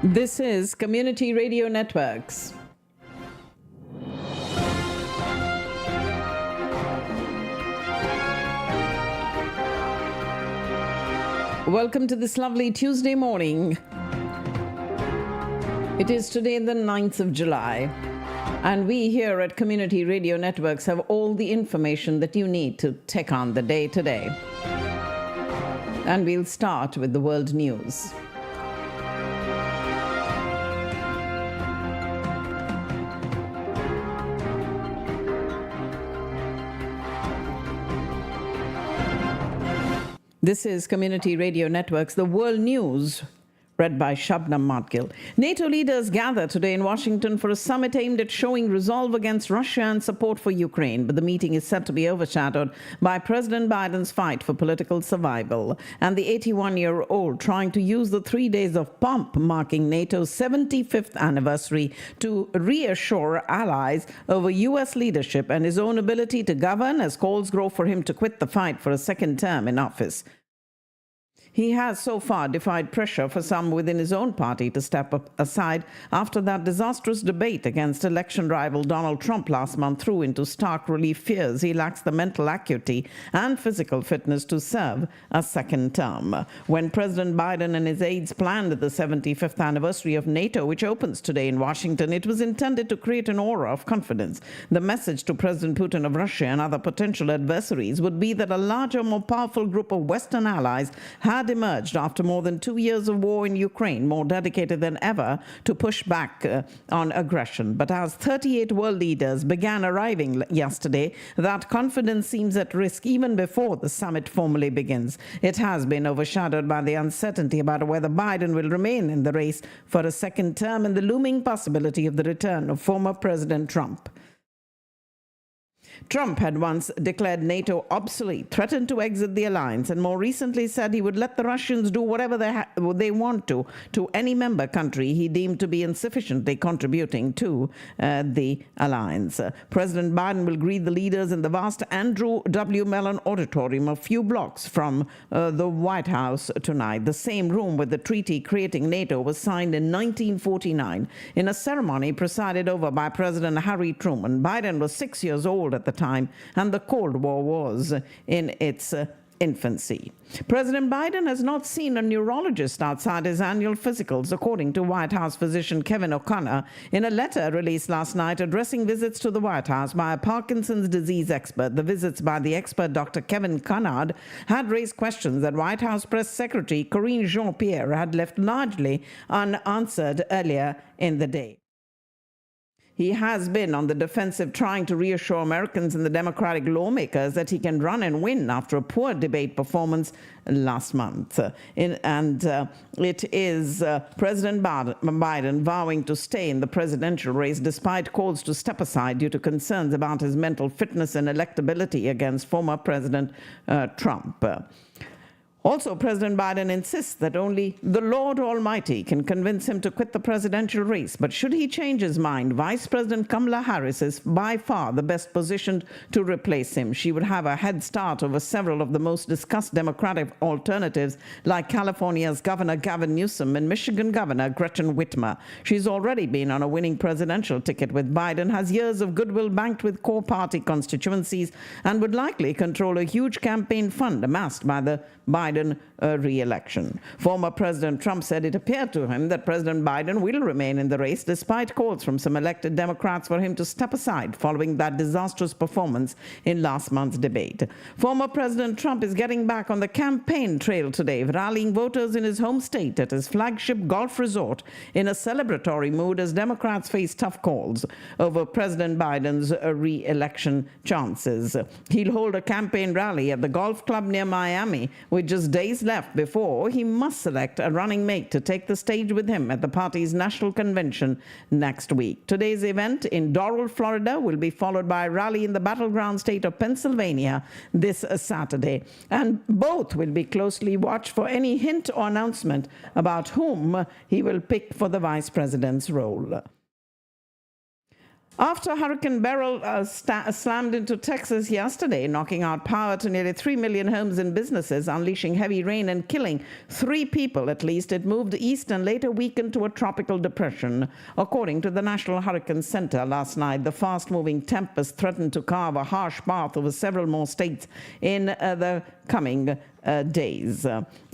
This is Community Radio Networks. Welcome to this lovely Tuesday morning. It is today the 9th of July, and we here at Community Radio Networks have all the information that you need to take on the day today. And we'll start with the world news. This is Community Radio Networks, the world news, read by Shabnam Matgil. NATO leaders gather today in Washington for a summit aimed at showing resolve against Russia and support for Ukraine. But the meeting is set to be overshadowed by President Biden's fight for political survival and the 81-year-old trying to use the 3 days of pomp marking NATO's 75th anniversary to reassure allies over U.S. leadership and his own ability to govern as calls grow for him to quit the fight for a second term in office. He has so far defied pressure for some within his own party to step aside after that disastrous debate against election rival Donald Trump last month threw into stark relief fears he lacks the mental acuity and physical fitness to serve a second term. When President Biden and his aides planned the 75th anniversary of NATO, which opens today in Washington, it was intended to create an aura of confidence. The message to President Putin of Russia and other potential adversaries would be that a larger, more powerful group of Western allies had emerged after more than 2 years of war in Ukraine, more dedicated than ever to push back on aggression. But as 38 world leaders began arriving yesterday, that confidence seems at risk even before the summit formally begins. It has been overshadowed by the uncertainty about whether Biden will remain in the race for a second term and the looming possibility of the return of former President Trump. Trump had once declared NATO obsolete, threatened to exit the alliance, and more recently said he would let the Russians do whatever they want to any member country he deemed to be insufficiently contributing to the alliance. President Biden will greet the leaders in the vast Andrew W. Mellon Auditorium a few blocks from the White House tonight. The same room where the treaty creating NATO was signed in 1949 in a ceremony presided over by President Harry Truman. Biden was 6 years old at the time, and the Cold War was in its infancy. President Biden has not seen a neurologist outside his annual physicals, according to White House physician Kevin O'Connor in a letter released last night addressing visits to the White House by a Parkinson's disease expert. The visits by the expert, Dr. Kevin Conard, had raised questions that White House Press Secretary Karine Jean-Pierre had left largely unanswered earlier in the day. He has been on the defensive, trying to reassure Americans and the Democratic lawmakers that he can run and win after a poor debate performance last month. It is President Biden vowing to stay in the presidential race despite calls to step aside due to concerns about his mental fitness and electability against former President Trump. Also, President Biden insists that only the Lord Almighty can convince him to quit the presidential race. But should he change his mind, Vice President Kamala Harris is by far the best positioned to replace him. She would have a head start over several of the most discussed Democratic alternatives, like California's Governor Gavin Newsom and Michigan Governor Gretchen Whitmer. She's already been on a winning presidential ticket with Biden, has years of goodwill banked with core party constituencies, and would likely control a huge campaign fund amassed by the Biden re-election. Former President Trump said it appeared to him that President Biden will remain in the race despite calls from some elected Democrats for him to step aside following that disastrous performance in last month's debate. Former President Trump is getting back on the campaign trail today, rallying voters in his home state at his flagship golf resort in a celebratory mood as Democrats face tough calls over President Biden's re-election chances. He'll hold a campaign rally at the golf club near Miami with just days left before he must select a running mate to take the stage with him at the party's national convention next week. Today's event in Doral, Florida will be followed by a rally in the battleground state of Pennsylvania this Saturday. And both will be closely watched for any hint or announcement about whom he will pick for the vice president's role. After Hurricane Beryl slammed into Texas yesterday, knocking out power to nearly 3 million homes and businesses, unleashing heavy rain and killing 3 people at least, it moved east and later weakened to a tropical depression. According to the National Hurricane Center last night, the fast-moving tempest threatened to carve a harsh path over several more states in the coming days.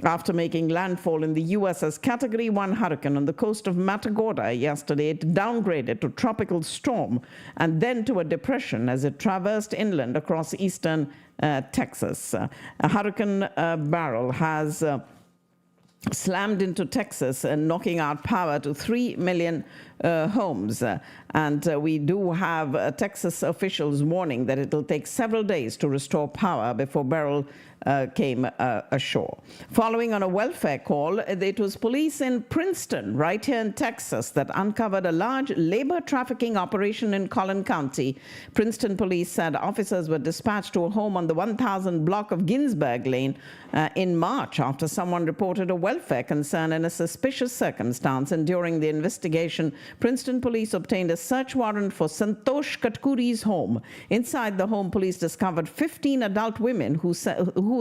After making landfall in the U.S. as Category 1 hurricane on the coast of Matagorda yesterday, it downgraded to tropical storm and then to a depression as it traversed inland across eastern Texas. Hurricane Beryl has slammed into Texas and knocking out power to 3 million homes. And we do have Texas officials warning that it will take several days to restore power before Beryl came ashore. Following on a welfare call, it was police in Princeton, right here in Texas, that uncovered a large labor trafficking operation in Collin County. Princeton police said officers were dispatched to a home on the 1000 block of Ginsburg Lane in March after someone reported a welfare concern in a suspicious circumstance. And during the investigation, Princeton police obtained a search warrant for Santosh Katkuri's home. Inside the home, police discovered 15 adult women who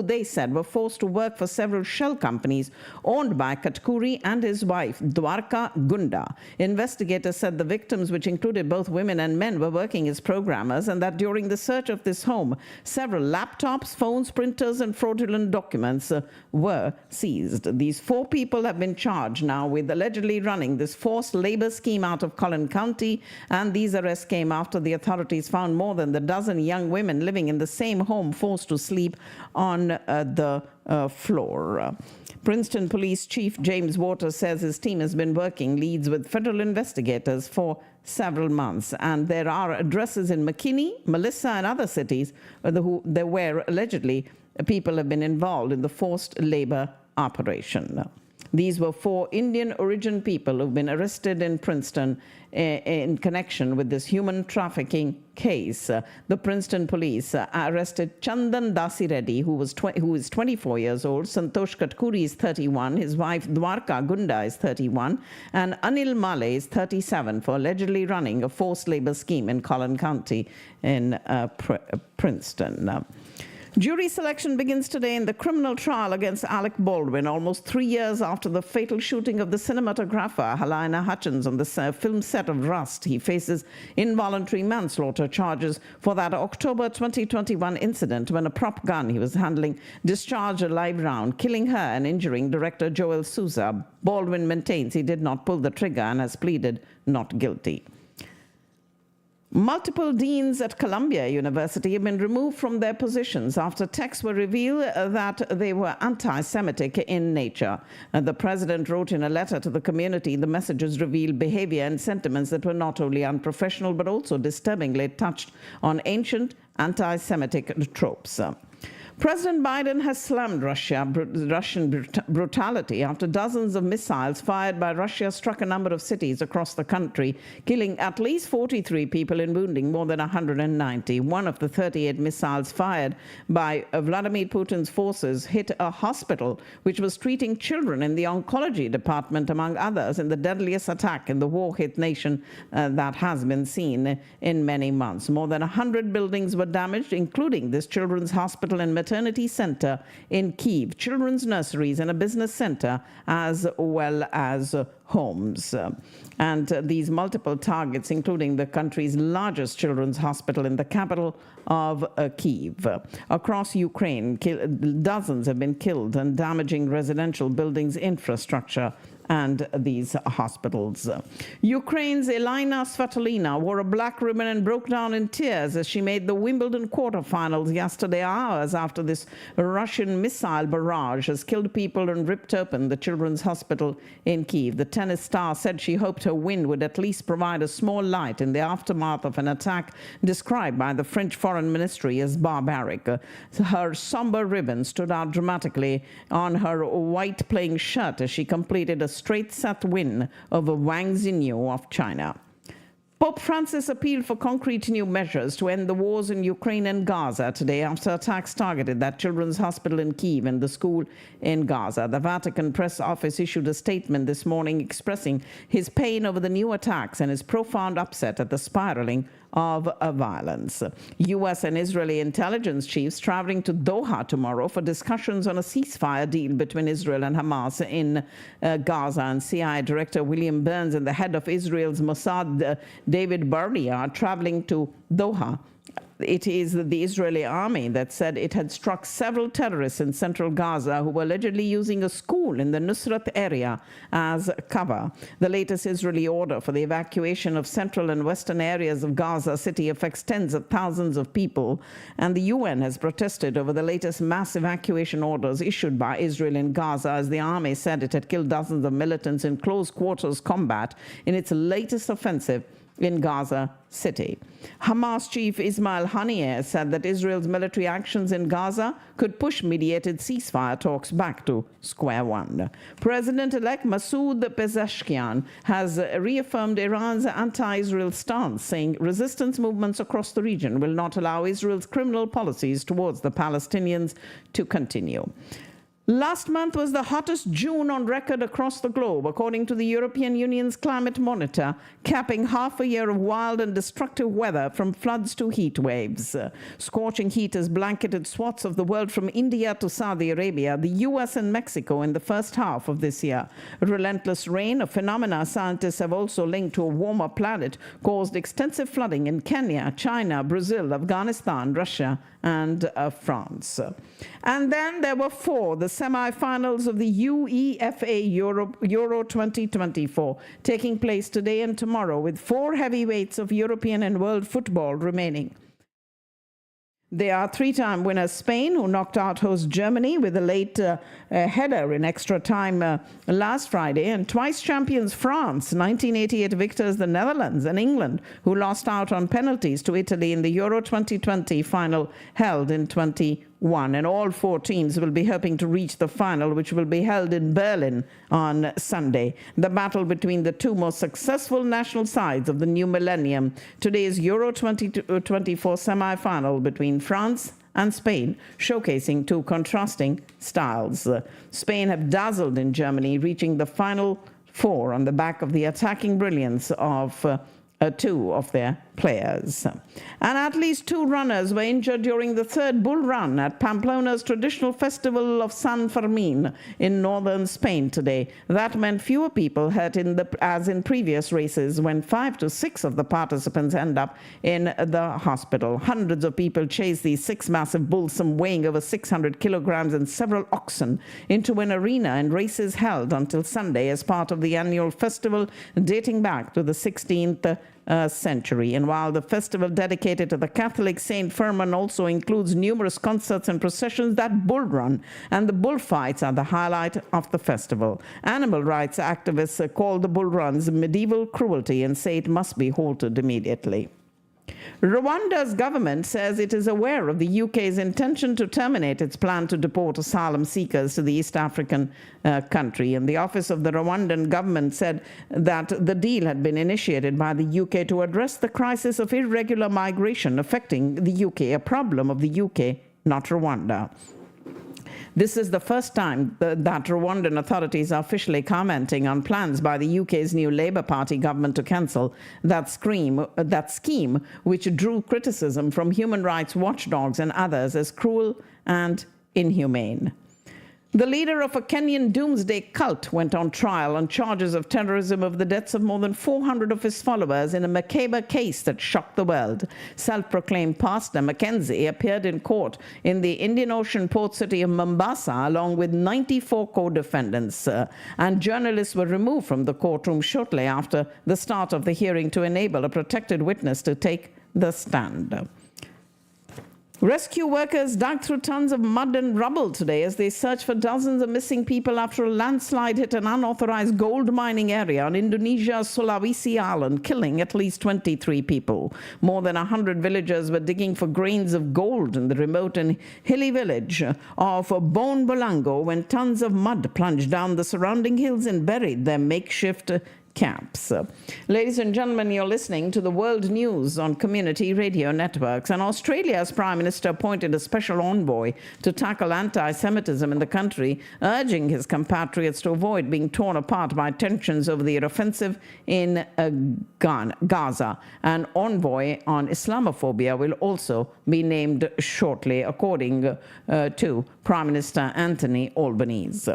they said were forced to work for several shell companies owned by Katkuri and his wife, Dwarka Gunda. Investigators said the victims, which included both women and men, were working as programmers, and that during the search of this home, several laptops, phones, printers, and fraudulent documents were seized. These 4 people have been charged now with allegedly running this forced labor scheme out of Collin County, and these arrests came after the authorities found more than a dozen young women living in the same home forced to sleep on the floor. Princeton Police Chief James Waters says his team has been working leads with federal investigators for several months, and there are addresses in McKinney, Melissa, and other cities where allegedly people have been involved in the forced labor operation. These were 4 Indian origin people who've been arrested in Princeton in connection with this human trafficking case. The Princeton police arrested Chandan Dasi Reddy, who is 24 years old, Santosh Katkuri is 31, his wife Dwarka Gunda is 31, and Anil Male is 37 for allegedly running a forced labor scheme in Collin County in Princeton. Jury selection begins today in the criminal trial against Alec Baldwin, almost 3 years after the fatal shooting of the cinematographer Halyna Hutchins on the film set of Rust. He faces involuntary manslaughter charges for that October 2021 incident when a prop gun he was handling discharged a live round, killing her and injuring director Joel Souza. Baldwin maintains he did not pull the trigger and has pleaded not guilty. Multiple deans at Columbia University have been removed from their positions after texts were revealed that they were anti-Semitic in nature. The president wrote in a letter to the community the messages revealed behavior and sentiments that were not only unprofessional but also disturbingly touched on ancient anti-Semitic tropes. President Biden has slammed Russian brutality after dozens of missiles fired by Russia struck a number of cities across the country, killing at least 43 people and wounding more than 190. One of the 38 missiles fired by Vladimir Putin's forces hit a hospital which was treating children in the oncology department, among others, in the deadliest attack in the war-hit nation that has been seen in many months. More than 100 buildings were damaged, including this children's hospital and maternity center in Kyiv, children's nurseries, and a business center, as well as homes. And these multiple targets, including the country's largest children's hospital in the capital of Kyiv. Across Ukraine, dozens have been killed and damaging residential buildings, infrastructure, and these hospitals. Ukraine's Elina Svitolina wore a black ribbon and broke down in tears as she made the Wimbledon quarterfinals yesterday, hours after this Russian missile barrage has killed people and ripped open the children's hospital in Kyiv. The tennis star said she hoped her win would at least provide a small light in the aftermath of an attack described by the French Foreign Ministry as barbaric. Her somber ribbon stood out dramatically on her white playing shirt as she completed a straight set win over Wang Xinyu of China. Pope Francis appealed for concrete new measures to end the wars in Ukraine and Gaza today after attacks targeted that children's hospital in Kyiv and the school in Gaza. The Vatican press office issued a statement this morning expressing his pain over the new attacks and his profound upset at the spiraling of violence. U.S. and Israeli intelligence chiefs traveling to Doha tomorrow for discussions on a ceasefire deal between Israel and Hamas in Gaza. And CIA Director William Burns and the head of Israel's Mossad, David Barnea, are traveling to Doha. It is the Israeli army that said it had struck several terrorists in central Gaza who were allegedly using a school in the Nusrat area as cover. The latest Israeli order for the evacuation of central and western areas of Gaza City affects tens of thousands of people, and the UN has protested over the latest mass evacuation orders issued by Israel in Gaza, as the army said it had killed dozens of militants in close quarters combat in its latest offensive in Gaza City. Hamas chief Ismail Haniyeh said that Israel's military actions in Gaza could push mediated ceasefire talks back to square one. President-elect Masoud Pezeshkian has reaffirmed Iran's anti-Israel stance, saying resistance movements across the region will not allow Israel's criminal policies towards the Palestinians to continue. Last month was the hottest June on record across the globe, according to the European Union's climate monitor, capping half a year of wild and destructive weather from floods to heat waves. Scorching heat has blanketed swaths of the world from India to Saudi Arabia, the US and Mexico in the first half of this year. Relentless rain, a phenomena scientists have also linked to a warmer planet, caused extensive flooding in Kenya, China, Brazil, Afghanistan, Russia, and France. And then there were the semi-finals of the UEFA Euro 2024, taking place today and tomorrow, with 4 heavyweights of European and world football remaining. They are 3-time winners Spain, who knocked out host Germany with a late header in extra time last Friday, and twice champions France, 1988 victors the Netherlands, and England, who lost out on penalties to Italy in the Euro 2020 final held in 2021. And all 4 teams will be hoping to reach the final, which will be held in Berlin on Sunday. The battle between the 2 most successful national sides of the new millennium. Today's Euro 2024 semi-final between France and Spain, showcasing 2 contrasting styles. Spain have dazzled in Germany, reaching the final 4 on the back of the attacking brilliance of 2 of their players. And at least 2 runners were injured during the 3rd bull run at Pamplona's traditional festival of San Fermin in northern Spain today. That meant fewer people hurt as in previous races, when 5 to 6 of the participants end up in the hospital. Hundreds of people chased these 6 massive bulls, some weighing over 600 kilograms and several oxen, into an arena, and races held until Sunday as part of the annual festival dating back to the 16th century. And while the festival dedicated to the Catholic Saint Firmin also includes numerous concerts and processions, that bull run and the bullfights are the highlight of the festival. Animal rights activists call the bull runs medieval cruelty and say it must be halted immediately. Rwanda's government says it is aware of the UK's intention to terminate its plan to deport asylum seekers to the East African country. And the office of the Rwandan government said that the deal had been initiated by the UK to address the crisis of irregular migration affecting the UK, a problem of the UK, not Rwanda. This is the first time that Rwandan authorities are officially commenting on plans by the UK's new Labour Party government to cancel that scheme, which drew criticism from human rights watchdogs and others as cruel and inhumane. The leader of a Kenyan doomsday cult went on trial on charges of terrorism over the deaths of more than 400 of his followers in a macabre case that shocked the world. Self-proclaimed pastor Mackenzie appeared in court in the Indian Ocean port city of Mombasa along with 94 co-defendants. And journalists were removed from the courtroom shortly after the start of the hearing to enable a protected witness to take the stand. Rescue workers dug through tons of mud and rubble today as they search for dozens of missing people after a landslide hit an unauthorized gold mining area on Indonesia's Sulawesi island, killing at least 23 people. More than 100 villagers were digging for grains of gold in the remote and hilly village of Bon Bolango when tons of mud plunged down the surrounding hills and buried their makeshift camps. Ladies and gentlemen, you're listening to the world news on community radio networks. And Australia's Prime Minister appointed a special envoy to tackle anti-Semitism in the country, urging his compatriots to avoid being torn apart by tensions over the offensive in Gaza. An envoy on Islamophobia will also be named shortly, according to Prime Minister Anthony Albanese.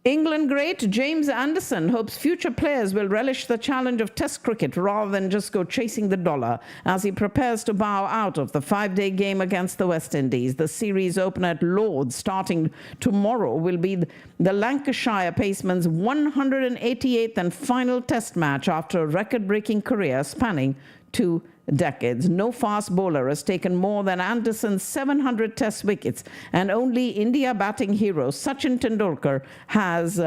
England great James Anderson hopes future players will relish the challenge of Test cricket rather than just go chasing the dollar as he prepares to bow out of the 5-day game against the West Indies. The series opener at Lord's starting tomorrow will be the Lancashire paceman's 188th and final Test match after a record-breaking career spanning 2 decades. No fast bowler has taken more than Anderson's 700 Test wickets, and only India batting hero Sachin Tendulkar has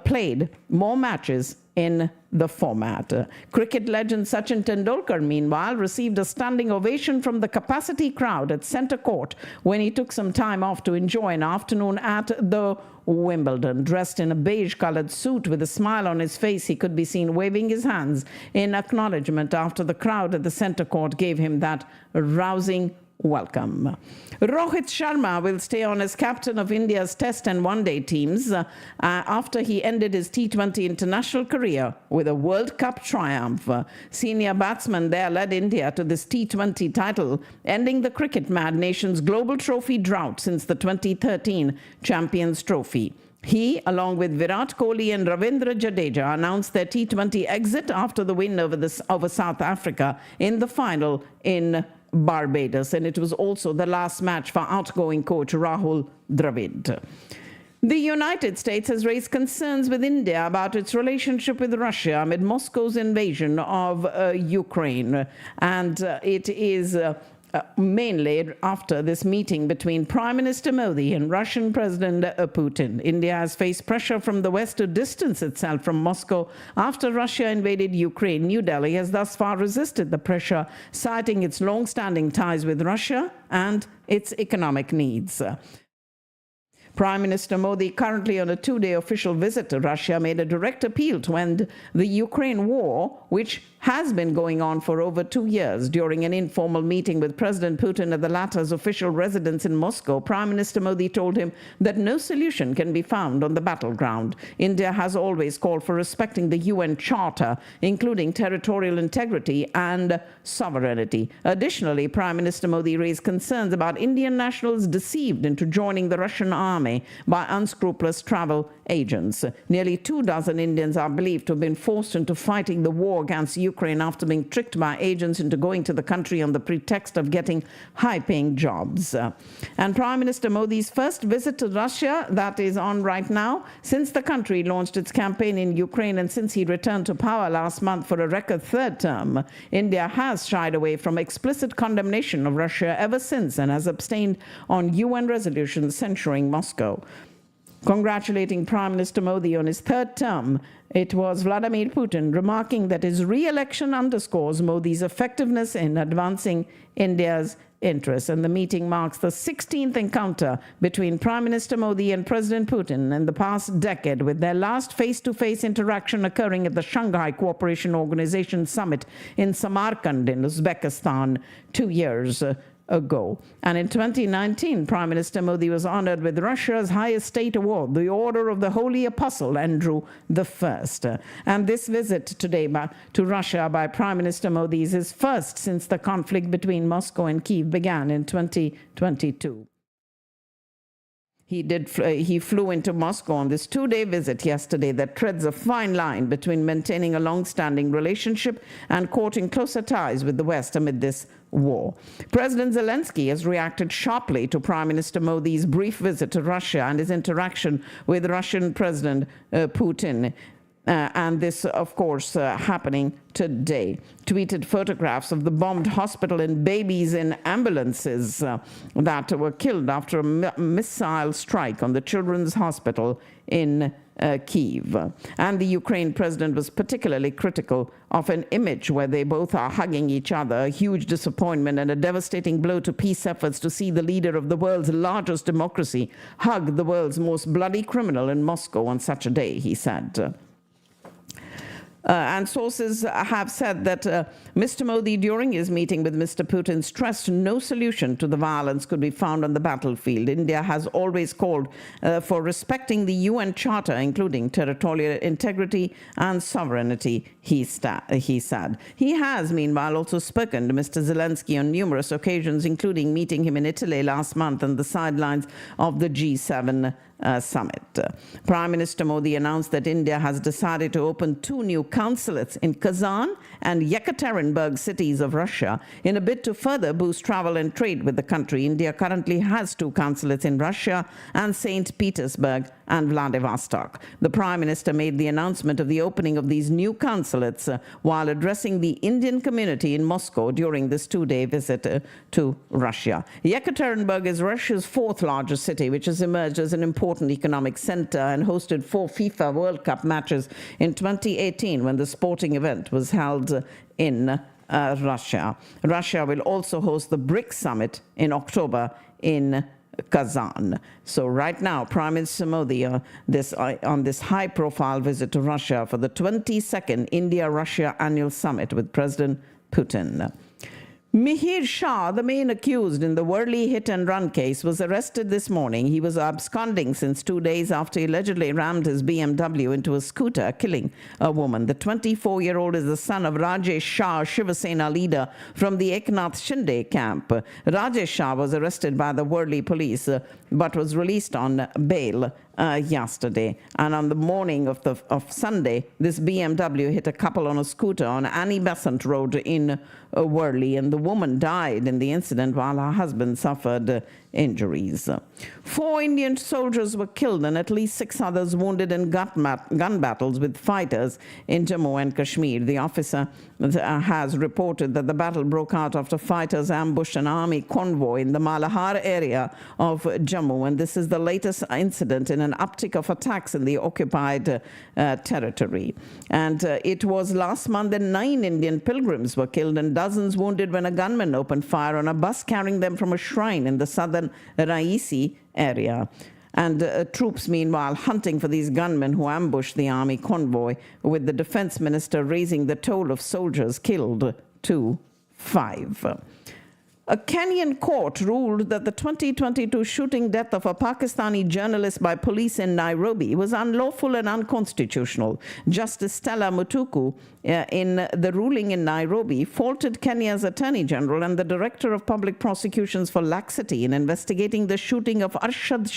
played more matches in the format. Cricket legend Sachin Tendulkar, meanwhile, received a standing ovation from the capacity crowd at Centre Court when he took some time off to enjoy an afternoon at the Wimbledon. Dressed in a beige-coloured suit with a smile on his face, he could be seen waving his hands in acknowledgement after the crowd at the Centre Court gave him that rousing welcome. Rohit Sharma will stay on as captain of India's Test and One-Day teams after he ended his T20 international career with a World Cup triumph. Senior batsman there led India to this T20 title, ending the cricket mad nation's global trophy drought since the 2013 Champions Trophy. He, along with Virat Kohli and Ravindra Jadeja, announced their T20 exit after the win over South Africa in the final in Barbados, and it was also the last match for outgoing coach Rahul Dravid. The United States has raised concerns with India about its relationship with Russia amid Moscow's invasion of Ukraine, and it is mainly after this meeting between Prime Minister Modi and Russian President Putin. India has faced pressure from the West to distance itself from Moscow after Russia invaded Ukraine. New Delhi has thus far resisted the pressure, citing its long-standing ties with Russia and its economic needs. Prime Minister Modi, currently on a 2-day official visit to Russia, made a direct appeal to end the Ukraine war, which has been going on for over 2 years. During an informal meeting with President Putin at the latter's official residence in Moscow, Prime Minister Modi told him that no solution can be found on the battleground. India has always called for respecting the UN Charter, including territorial integrity and sovereignty. Additionally, Prime Minister Modi raised concerns about Indian nationals deceived into joining the Russian army by unscrupulous travel agents. Nearly 24 Indians are believed to have been forced into fighting the war against Ukraine after being tricked by agents into going to the country on the pretext of getting high-paying jobs. And Prime Minister Modi's first visit to Russia, that is on right now, since the country launched its campaign in Ukraine and since he returned to power last month for a record 3rd term. India has shied away from explicit condemnation of Russia ever since and has abstained on UN resolutions censuring Moscow. Congratulating Prime Minister Modi on his 3rd term, it was Vladimir Putin remarking that his re-election underscores Modi's effectiveness in advancing India's interests. And the meeting marks the 16th encounter between Prime Minister Modi and President Putin in the past decade, with their last face-to-face interaction occurring at the Shanghai Cooperation Organization Summit in Samarkand in Uzbekistan 2 years ago. And in 2019, Prime Minister Modi was honored with Russia's highest state award, the Order of the Holy Apostle Andrew I. And this visit today to Russia by Prime Minister Modi is his first since the conflict between Moscow and Kyiv began in 2022. He flew into Moscow on this 2-day visit yesterday that treads a fine line between maintaining a long-standing relationship and courting closer ties with the West amid this war. President Zelensky has reacted sharply to Prime Minister Modi's brief visit to Russia and his interaction with Russian President Putin. And this, of course, happening today. Tweeted photographs of the bombed hospital and babies in ambulances that were killed after a missile strike on the children's hospital in Kyiv. And the Ukraine president was particularly critical of an image where they both are hugging each other, a huge disappointment and a devastating blow to peace efforts to see the leader of the world's largest democracy hug the world's most bloody criminal in Moscow on such a day, he said. And sources have said that Mr. Modi, during his meeting with Mr. Putin, stressed no solution to the violence could be found on the battlefield. India has always called for respecting the UN Charter, including territorial integrity and sovereignty, he said. He has, meanwhile, also spoken to Mr. Zelensky on numerous occasions, including meeting him in Italy last month on the sidelines of the G7 summit. Prime Minister Modi announced that India has decided to open 2 new consulates in Kazan and Yekaterinburg cities of Russia in a bid to further boost travel and trade with the country. India currently has 2 consulates in Russia and St. Petersburg and Vladivostok. The Prime Minister made the announcement of the opening of these new consulates while addressing the Indian community in Moscow during this 2-day visit to Russia. Yekaterinburg is Russia's 4th largest city, which has emerged as an important economic center and hosted 4 FIFA World Cup matches in 2018 when the sporting event was held in Russia. Russia will also host the BRICS summit in October in Kazan. So right now, Prime Minister Modi on this high-profile visit to Russia for the 22nd India-Russia annual summit with President Putin. Mihir Shah, the main accused in the Worli hit-and-run case, was arrested this morning. He was absconding since 2 days after he allegedly rammed his BMW into a scooter, killing a woman. The 24-year-old is the son of Rajesh Shah, Shiva Sena leader from the Eknath Shinde camp. Rajesh Shah was arrested by the Worli police but was released on bail yesterday. And on the morning of Sunday, this BMW hit a couple on a scooter on Annie Besant Road in Worli, and the woman died in the incident while her husband suffered injuries. 4 Indian soldiers were killed and at least 6 others wounded in gun battles with fighters in Jammu and Kashmir. The officer has reported that the battle broke out after fighters ambushed an army convoy in the Malahar area of Jammu, and this is the latest incident in an uptick of attacks in the occupied territory. And it was last month that 9 Indian pilgrims were killed and dozens wounded when a gunman opened fire on a bus carrying them from a shrine in the southern Raisi area. And troops, meanwhile, hunting for these gunmen who ambushed the army convoy, with the defense minister raising the toll of soldiers killed to 5. A Kenyan court ruled that the 2022 shooting death of a Pakistani journalist by police in Nairobi was unlawful and unconstitutional. Justice Stella Mutuku, in the ruling in Nairobi, faulted Kenya's Attorney General and the Director of Public Prosecutions for laxity in investigating the shooting of Arshad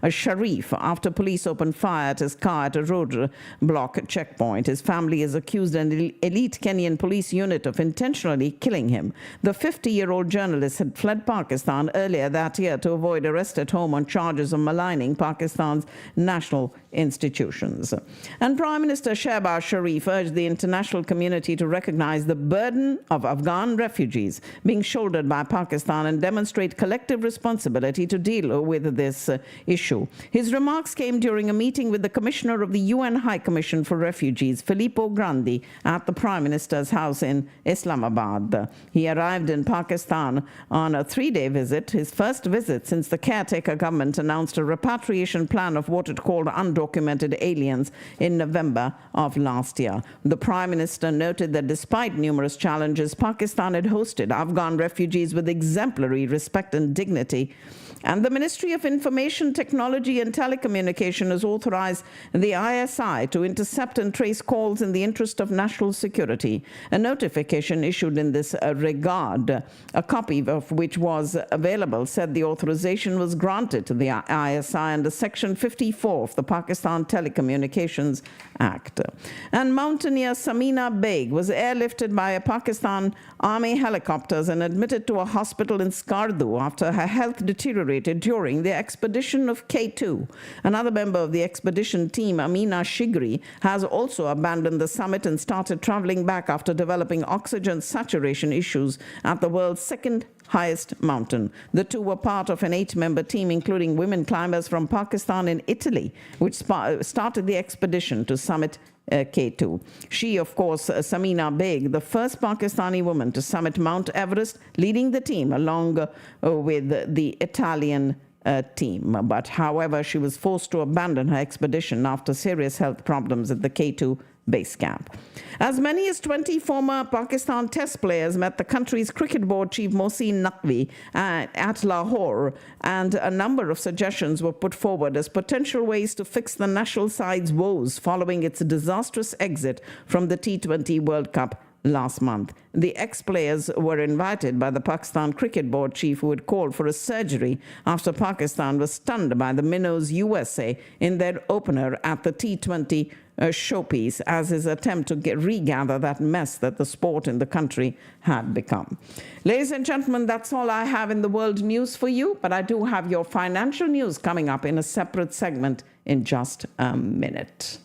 Sharif after police opened fire at his car at a roadblock checkpoint. His family has accused an elite Kenyan police unit of intentionally killing him. The 50-year-old journalist had fled Pakistan earlier that year to avoid arrest at home on charges of maligning Pakistan's national institutions. And Prime Minister Shehbaz Sharif urged the international community to recognize the burden of Afghan refugees being shouldered by Pakistan and demonstrate collective responsibility to deal with this issue. His remarks came during a meeting with the Commissioner of the UN High Commission for Refugees, Filippo Grandi, at the Prime Minister's house in Islamabad. He arrived in Pakistan on a 3-day visit, his first visit since the caretaker government announced a repatriation plan of what it called undocumented aliens in November of last year. The Prime Minister noted that despite numerous challenges, Pakistan had hosted Afghan refugees with exemplary respect and dignity. And the Ministry of Information Technology and Telecommunication has authorized the ISI to intercept and trace calls in the interest of national security. A notification issued in this regard, a copy of which was available, said the authorization was granted to the ISI under Section 54 of the Pakistan Telecommunications Act. And mountaineer Samina Beg was airlifted by a Pakistan Army helicopters and admitted to a hospital in Skardu after her health deteriorated during the expedition of K2. Another member of the expedition team, Amina Shigri, has also abandoned the summit and started traveling back after developing oxygen saturation issues at the world's second highest mountain. The two were part of an 8-member team, including women climbers from Pakistan and Italy, which started the expedition to summit K2. She, of course, Samina Beg, the first Pakistani woman to summit Mount Everest, leading the team along with the Italian team. But however, she was forced to abandon her expedition after serious health problems at the K2 base camp. As many as 20 former Pakistan Test players met the country's cricket board chief Mohsin Naqvi at Lahore, and a number of suggestions were put forward as potential ways to fix the national side's woes following its disastrous exit from the T20 World Cup last month. The ex-players were invited by the Pakistan Cricket Board chief, who had called for a surgery after Pakistan was stunned by the Minnows USA in their opener at the T20 showpiece as his attempt to regather that mess that the sport in the country had become. Ladies and gentlemen, that's all I have in the world news for you, but I do have your financial news coming up in a separate segment in just a minute.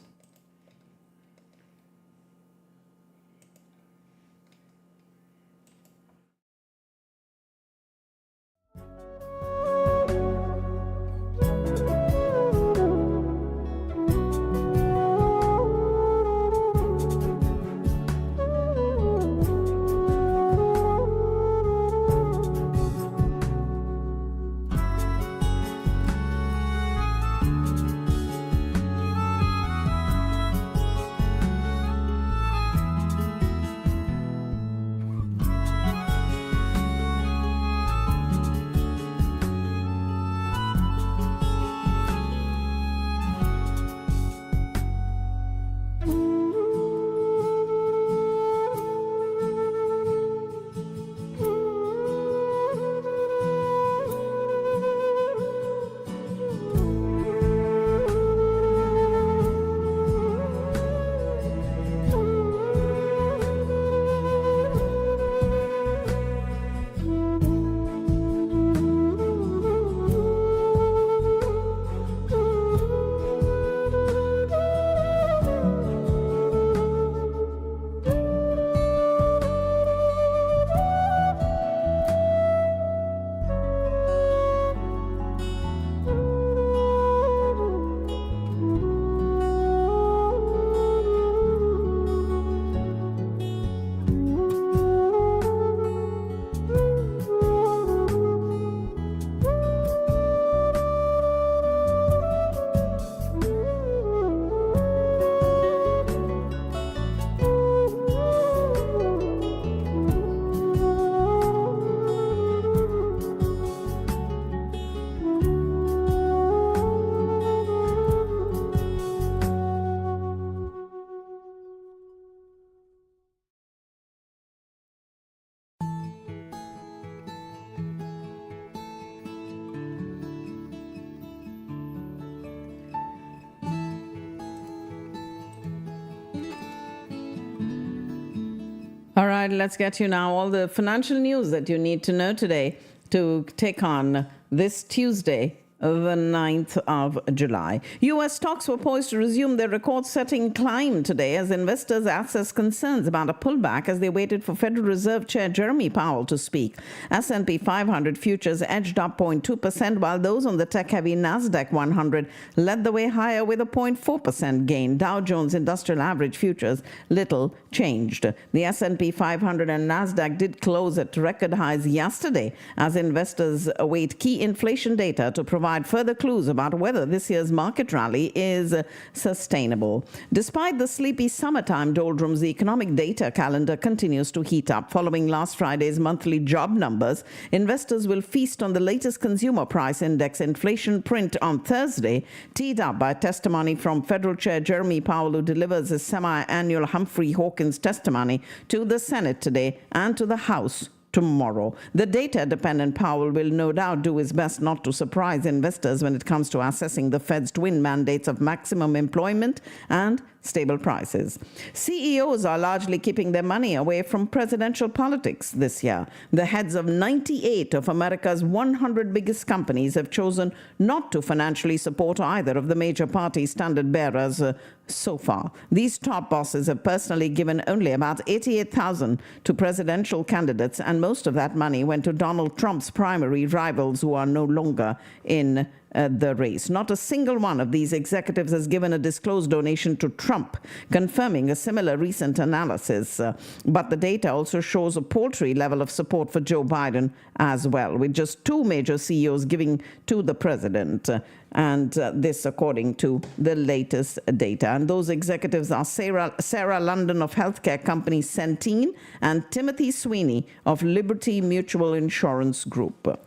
All right, let's get you now all the financial news that you need to know today to take on this Tuesday, the 9th of July. U.S. stocks were poised to resume their record-setting climb today as investors assessed concerns about a pullback as they waited for Federal Reserve Chair Jeremy Powell to speak. S&P 500 futures edged up 0.2%, while those on the tech-heavy NASDAQ 100 led the way higher with a 0.4% gain. Dow Jones Industrial Average futures little changed. The S&P 500 and NASDAQ did close at record highs yesterday as investors await key inflation data to provide further clues about whether this year's market rally is sustainable. Despite the sleepy summertime doldrums, the economic data calendar continues to heat up. Following last Friday's monthly job numbers, investors will feast on the latest consumer price index inflation print on Thursday, teed up by testimony from Federal Chair Jeremy Powell, who delivers his semi-annual Humphrey Hawkins testimony to the Senate today and to the House tomorrow. The data-dependent Powell will no doubt do his best not to surprise investors when it comes to assessing the Fed's twin mandates of maximum employment and stable prices. CEOs are largely keeping their money away from presidential politics this year. The heads of 98 of America's 100 biggest companies have chosen not to financially support either of the major party standard bearers so far. These top bosses have personally given only about $88,000 to presidential candidates, and most of that money went to Donald Trump's primary rivals who are no longer in the race. Not a single one of these executives has given a disclosed donation to Trump, confirming a similar recent analysis. But the data also shows a paltry level of support for Joe Biden as well, with just 2 major CEOs giving to the president. And this according to the latest data. And those executives are Sarah London of healthcare company Centene and Timothy Sweeney of Liberty Mutual Insurance Group.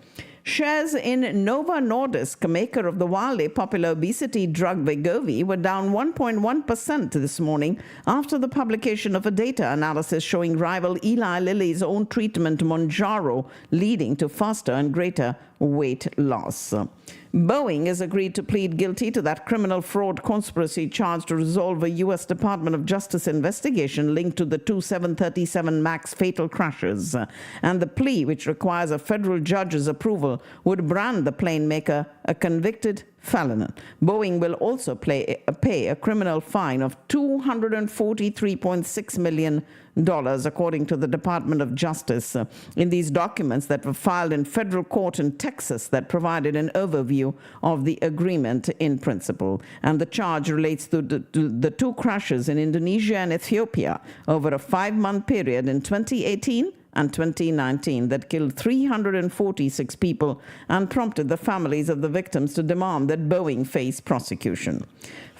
Shares in Novo Nordisk, maker of the wildly popular obesity drug Wegovy, were down 1.1% this morning after the publication of a data analysis showing rival Eli Lilly's own treatment Mounjaro leading to faster and greater weight loss. Boeing has agreed to plead guilty to that criminal fraud conspiracy charge to resolve a U.S. Department of Justice investigation linked to the 2 737 MAX fatal crashes. And the plea, which requires a federal judge's approval, would brand the plane maker a convicted felon. Boeing will also pay a criminal fine of $243.6 million, according to the Department of Justice. In these documents that were filed in federal court in Texas that provided an overview of the agreement in principle. And the charge relates to the 2 crashes in Indonesia and Ethiopia over a 5-month period in 2018 and 2019 that killed 346 people and prompted the families of the victims to demand that Boeing face prosecution.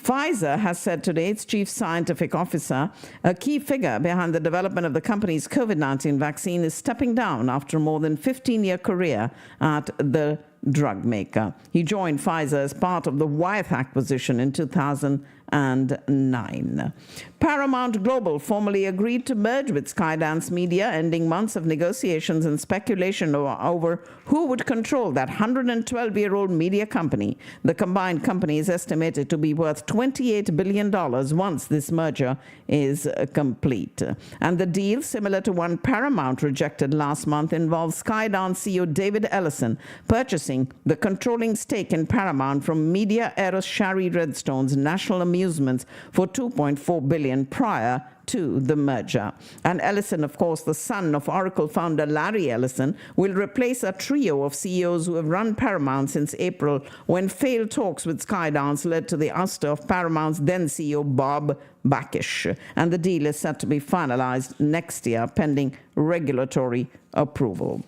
Pfizer has said today its chief scientific officer, a key figure behind the development of the company's COVID-19 vaccine, is stepping down after a more than 15-year career at the drug maker. He joined Pfizer as part of the Wyeth acquisition in 2009. Paramount Global formally agreed to merge with Skydance Media, ending months of negotiations and speculation over who would control that 112-year-old media company. The combined company is estimated to be worth $28 billion once this merger is complete. And the deal, similar to one Paramount rejected last month, involves Skydance CEO David Ellison purchasing the controlling stake in Paramount from media heiress Shari Redstone's National Amusements for $2.4 billion prior to the merger. And Ellison, of course, the son of Oracle founder Larry Ellison, will replace a trio of CEOs who have run Paramount since April, when failed talks with Skydance led to the ouster of Paramount's then CEO Bob Bakish. And the deal is set to be finalized next year, pending regulatory approval.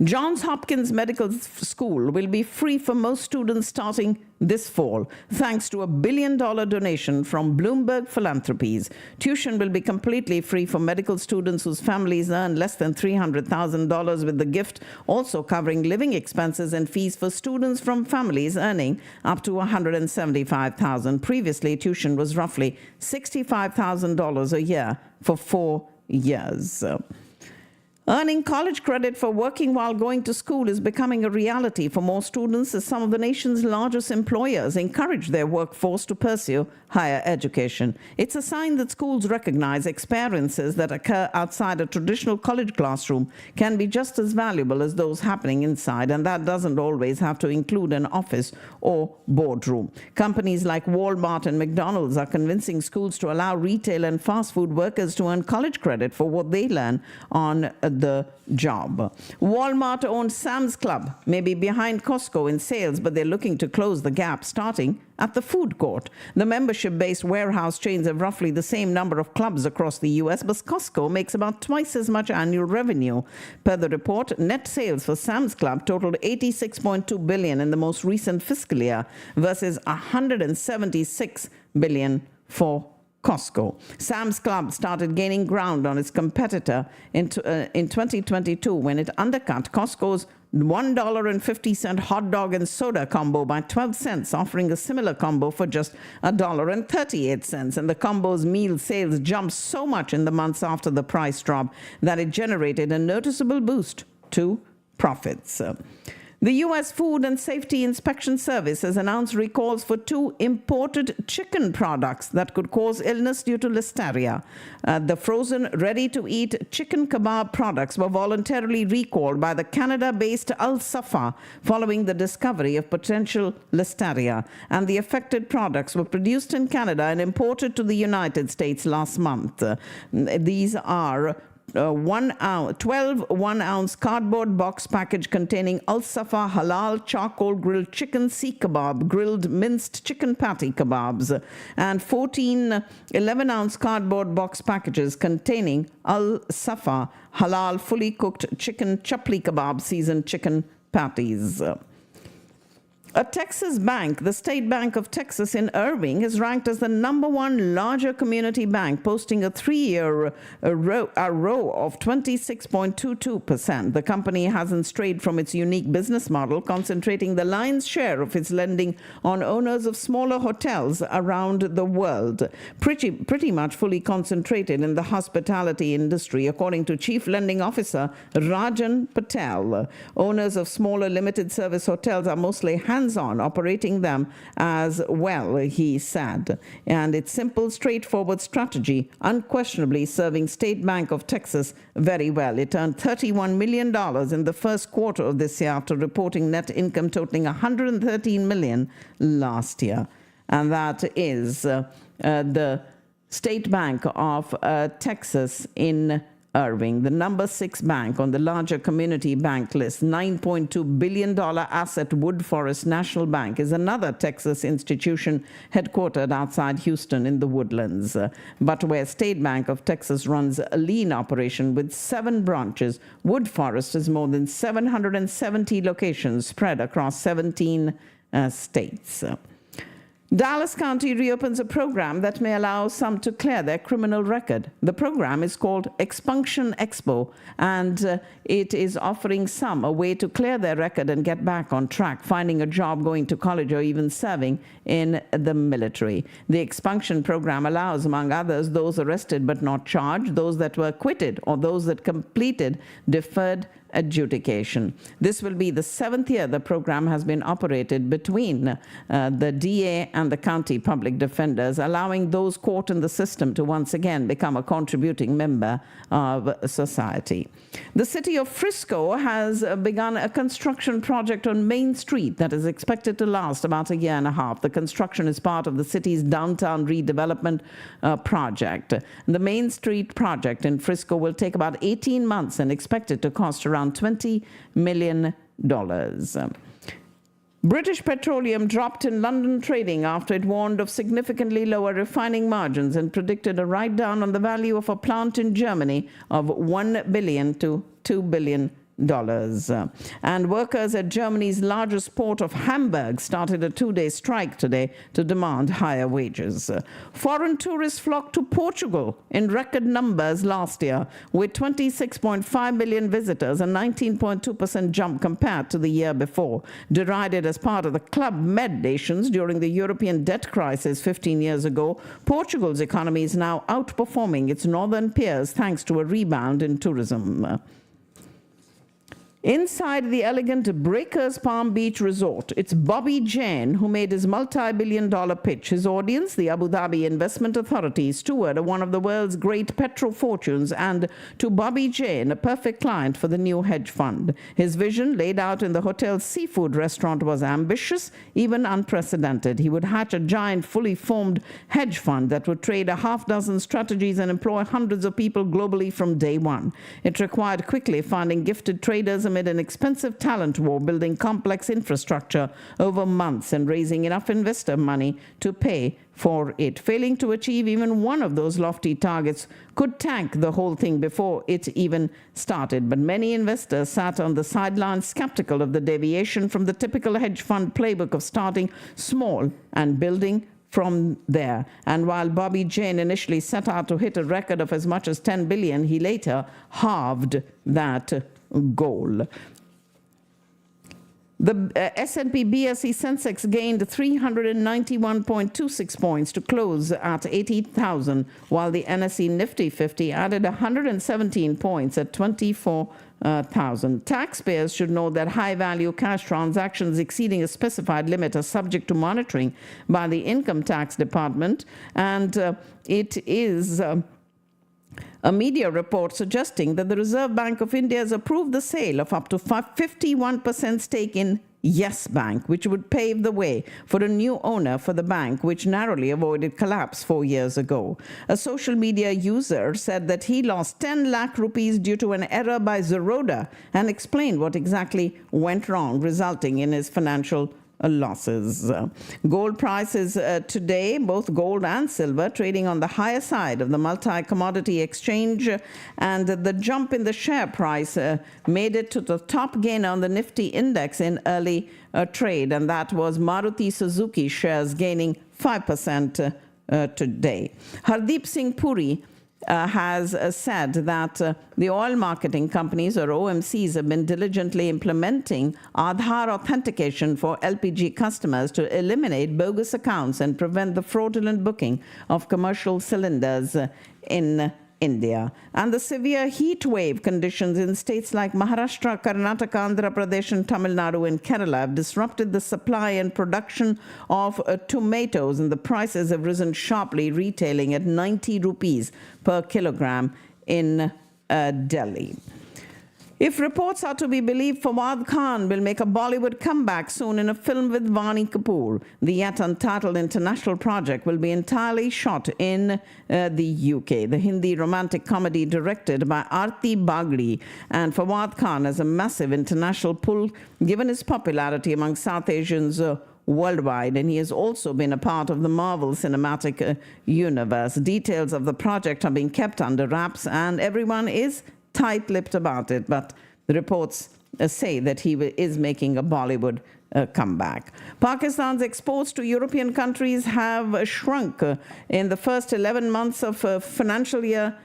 Johns Hopkins Medical School will be free for most students starting this fall, thanks to a $1 billion donation from Bloomberg Philanthropies. Tuition will be completely free for medical students whose families earn less than $300,000, with the gift also covering living expenses and fees for students from families earning up to $175,000. Previously, tuition was roughly $65,000 a year for 4 years. Earning college credit for working while going to school is becoming a reality for more students, as some of the nation's largest employers encourage their workforce to pursue higher education. It's a sign that schools recognize experiences that occur outside a traditional college classroom can be just as valuable as those happening inside, and that doesn't always have to include an office or boardroom. Companies like Walmart and McDonald's are convincing schools to allow retail and fast food workers to earn college credit for what they learn on the job. Walmart-owned Sam's Club may be behind Costco in sales, but they're looking to close the gap, starting at the food court. The membership-based warehouse chains have roughly the same number of clubs across the U.S., but Costco makes about twice as much annual revenue. Per the report, net sales for Sam's Club totaled $86.2 billion in the most recent fiscal year versus $176 billion for Costco. Sam's Club started gaining ground on its competitor in 2022 when it undercut Costco's $1.50 hot dog and soda combo by 12 cents, offering a similar combo for just $1.38. And the combo's meal sales jumped so much in the months after the price drop that it generated a noticeable boost to profits. The U.S. Food and Safety Inspection Service has announced recalls for 2 imported chicken products that could cause illness due to listeria. The frozen, ready-to-eat chicken kebab products were voluntarily recalled by the Canada-based Al-Safa following the discovery of potential listeria. And the affected products were produced in Canada and imported to the United States last month. These are 12 one-ounce cardboard box package containing Al-Safa halal charcoal grilled chicken seekh kebab, grilled minced chicken patty kebabs, and 14 11-ounce cardboard box packages containing Al-Safa halal fully cooked chicken chapli kebab seasoned chicken patties. A Texas bank, the State Bank of Texas in Irving, is ranked as the #1 larger community bank, posting a 3-year row of 26.22%. The company hasn't strayed from its unique business model, concentrating the lion's share of its lending on owners of smaller hotels around the world, pretty much fully concentrated in the hospitality industry, according to Chief Lending Officer Rajan Patel. Owners of smaller limited service hotels are mostly hands-on, operating them as well, he said. And its simple, straightforward strategy unquestionably serving State Bank of Texas very well. It earned $31 million in the first quarter of this year after reporting net income totaling $113 million last year. And that is the State Bank of Texas in Irving, the #6 bank on the larger community bank list. $9.2 billion asset Woodforest National Bank is another Texas institution headquartered outside Houston in the Woodlands, but where State Bank of Texas runs a lean operation with 7 branches. Woodforest has more than 770 locations spread across 17 states. Dallas County reopens a program that may allow some to clear their criminal record. The program is called Expunction Expo, and it is offering some a way to clear their record and get back on track, finding a job, going to college, or even serving in the military. The expunction program allows, among others, those arrested but not charged, those that were acquitted, or those that completed deferred adjudication. This will be the 7th year the program has been operated between the DA and the county public defenders, allowing those caught in the system to once again become a contributing member of society. The city of Frisco has begun a construction project on Main Street that is expected to last about a year and a half. The construction is part of the city's downtown redevelopment project. The Main Street project in Frisco will take about 18 months and expected to cost around $20 million. British Petroleum dropped in London trading after it warned of significantly lower refining margins and predicted a write-down on the value of a plant in Germany of $1 billion to $2 billion. And workers at Germany's largest port of Hamburg started a 2-day strike today to demand higher wages. Foreign tourists flocked to Portugal in record numbers last year, with 26.5 million visitors, a 19.2% jump compared to the year before. Derided as part of the Club Med nations during the European debt crisis 15 years ago, Portugal's economy is now outperforming its northern peers thanks to a rebound in tourism. Inside the elegant Breakers Palm Beach Resort, it's Bobby Jane who made his multi-billion-dollar pitch. His audience, the Abu Dhabi Investment Authority, steward of one of the world's great petrol fortunes, and to Bobby Jane, a perfect client for the new hedge fund. His vision, laid out in the hotel's seafood restaurant, was ambitious, even unprecedented. He would hatch a giant, fully formed hedge fund that would trade a half-dozen strategies and employ hundreds of people globally from day one. It required quickly finding gifted traders amid an expensive talent war, building complex infrastructure over months, and raising enough investor money to pay for it. Failing to achieve even one of those lofty targets could tank the whole thing before it even started. But many investors sat on the sidelines, skeptical of the deviation from the typical hedge fund playbook of starting small and building from there. And while Bobby Jane initially set out to hit a record of as much as $10 billion, he later halved that goal. The S&P BSE Sensex gained 391.26 points to close at 80,000, while the NSE Nifty 50 added 117 points at 24,000. Taxpayers should know that high-value cash transactions exceeding a specified limit are subject to monitoring by the Income Tax Department, and it is a media report suggesting that the Reserve Bank of India has approved the sale of up to 51% stake in Yes Bank, which would pave the way for a new owner for the bank, which narrowly avoided collapse 4 years ago. A social media user said that he lost 10 lakh rupees due to an error by Zerodha and explained what exactly went wrong, resulting in his financial losses. Gold prices today, both gold and silver, trading on the higher side of the multi-commodity exchange, and the jump in the share price made it to the top gainer on the Nifty index in early trade, and that was Maruti Suzuki shares gaining 5% today. Hardeep Singh Puri has said that the oil marketing companies, or OMCs, have been diligently implementing Aadhaar authentication for LPG customers to eliminate bogus accounts and prevent the fraudulent booking of commercial cylinders in India. And the severe heat wave conditions in states like Maharashtra, Karnataka, Andhra Pradesh, and Tamil Nadu and Kerala have disrupted the supply and production of tomatoes, and the prices have risen sharply, retailing at 90 rupees per kilogram in Delhi. If reports are to be believed, Fawad Khan will make a Bollywood comeback soon in a film with Vani Kapoor. The yet untitled international project will be entirely shot in the UK. The Hindi romantic comedy directed by Aarti Bagri, and Fawad Khan has a massive international pull given his popularity among South Asians worldwide, and he has also been a part of the Marvel Cinematic Universe. Details of the project are being kept under wraps, and everyone is tight-lipped about it, but the reports say that he is making a Bollywood comeback. Pakistan's exports to European countries have shrunk in the first 11 months of financial year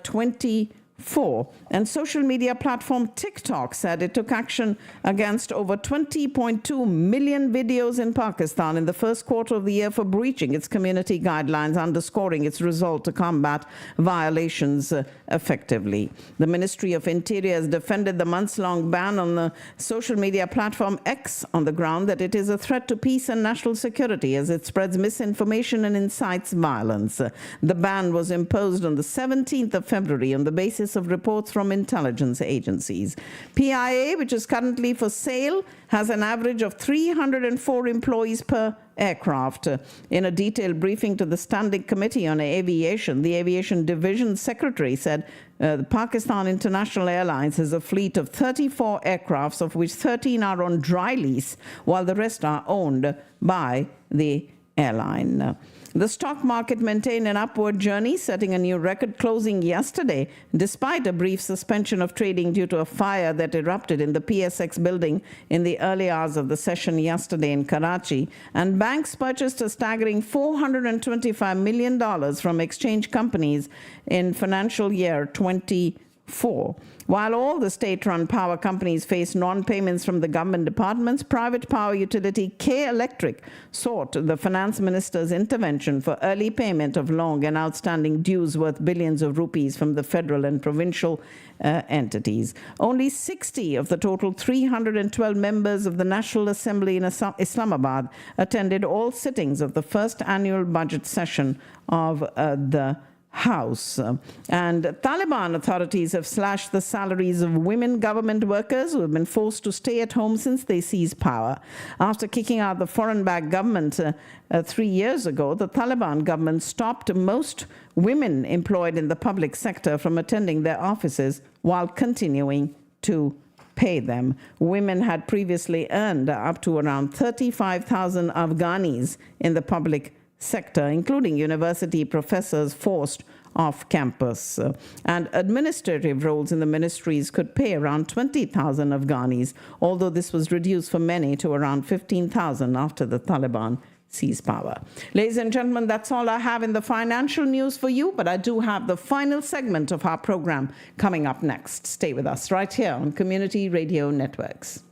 24. And social media platform TikTok said it took action against over 20.2 million videos in Pakistan in the first quarter of the year for breaching its community guidelines, underscoring its resolve to combat violations effectively. The Ministry of Interior has defended the months-long ban on the social media platform X on the ground that it is a threat to peace and national security as it spreads misinformation and incites violence. The ban was imposed on the 17th of February on the basis of reports from intelligence agencies. PIA, which is currently for sale, has an average of 304 employees per aircraft. In a detailed briefing to the Standing Committee on Aviation, the Aviation Division Secretary said the Pakistan International Airlines has a fleet of 34 aircrafts, of which 13 are on dry lease, while the rest are owned by the airline. The stock market maintained an upward journey, setting a new record, closing yesterday, despite a brief suspension of trading due to a fire that erupted in the PSX building in the early hours of the session yesterday in Karachi. And banks purchased a staggering $425 million from exchange companies in financial year 24. While all the state-run power companies face non-payments from the government departments, private power utility K Electric sought the finance minister's intervention for early payment of long and outstanding dues worth billions of rupees from the federal and provincial entities. Only 60 of the total 312 members of the National Assembly in Islamabad attended all sittings of the first annual budget session of the House. And Taliban authorities have slashed the salaries of women government workers who have been forced to stay at home since they seized power. After kicking out the foreign-backed government 3 years ago, the Taliban government stopped most women employed in the public sector from attending their offices while continuing to pay them. Women had previously earned up to around 35,000 Afghanis in the public sector, including university professors forced off campus. And administrative roles in the ministries could pay around 20,000 Afghanis, although this was reduced for many to around 15,000 after the Taliban seized power. Ladies and gentlemen, that's all I have in the financial news for you, but I do have the final segment of our program coming up next. Stay with us right here on Community Radio Networks.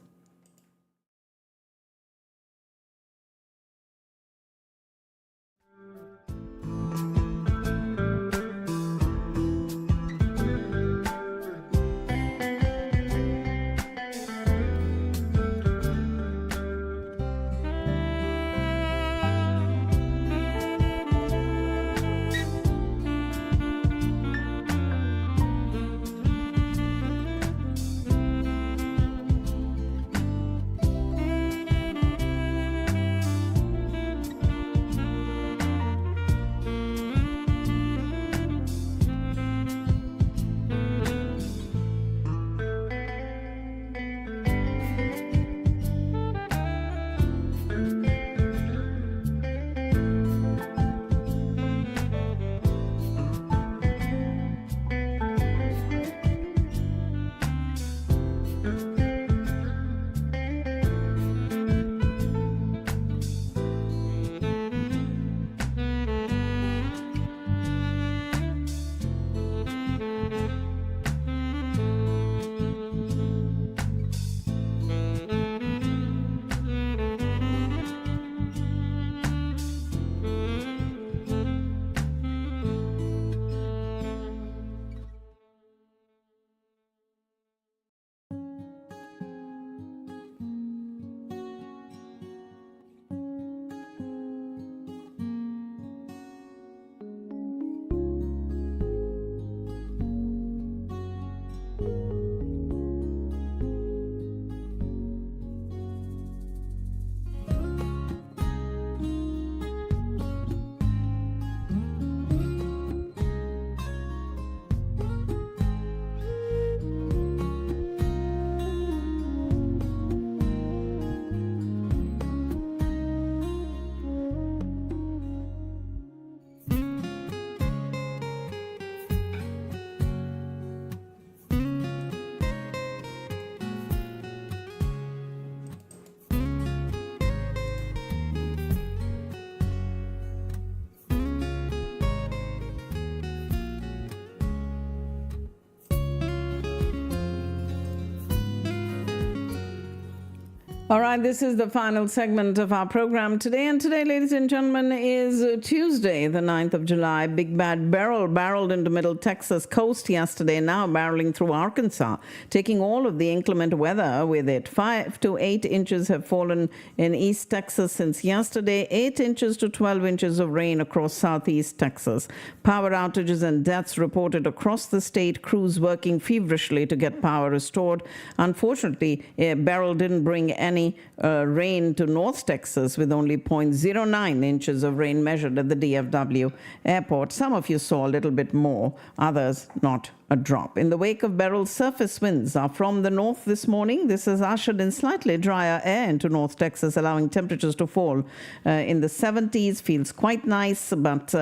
All right, this is the final segment of our program today. And today, ladies and gentlemen, is Tuesday, the 9th of July. Big Bad Beryl barreled into Middle Texas coast yesterday, now barreling through Arkansas, taking all of the inclement weather with it. 5 to 8 inches have fallen in East Texas since yesterday, 8 inches to 12 inches of rain across southeast Texas. Power outages and deaths reported across the state, crews working feverishly to get power restored. Unfortunately, Beryl didn't bring any rain to North Texas, with only 0.09 inches of rain measured at the DFW airport. Some of you saw a little bit more, others not a drop. In the wake of Beryl's, surface winds are from the north this morning. This has ushered in slightly drier air into North Texas, allowing temperatures to fall in the 70s. Feels quite nice, but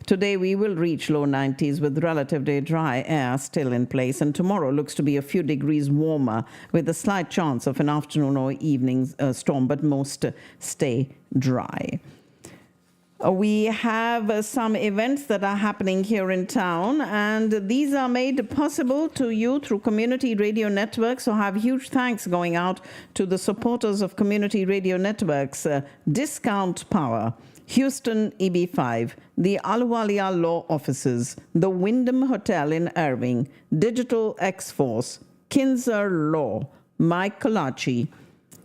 today we will reach low 90s with relatively dry air still in place. And tomorrow looks to be a few degrees warmer with a slight chance of an afternoon or evening storm, but most stay dry. We have some events that are happening here in town, and these are made possible to you through community radio networks. So I have huge thanks going out to the supporters of community radio networks. Discount Power, Houston EB5, the Ahluwalia Law Offices, the Wyndham Hotel in Irving, Digital X-Force, Kinzer Law, Mike Kolachi,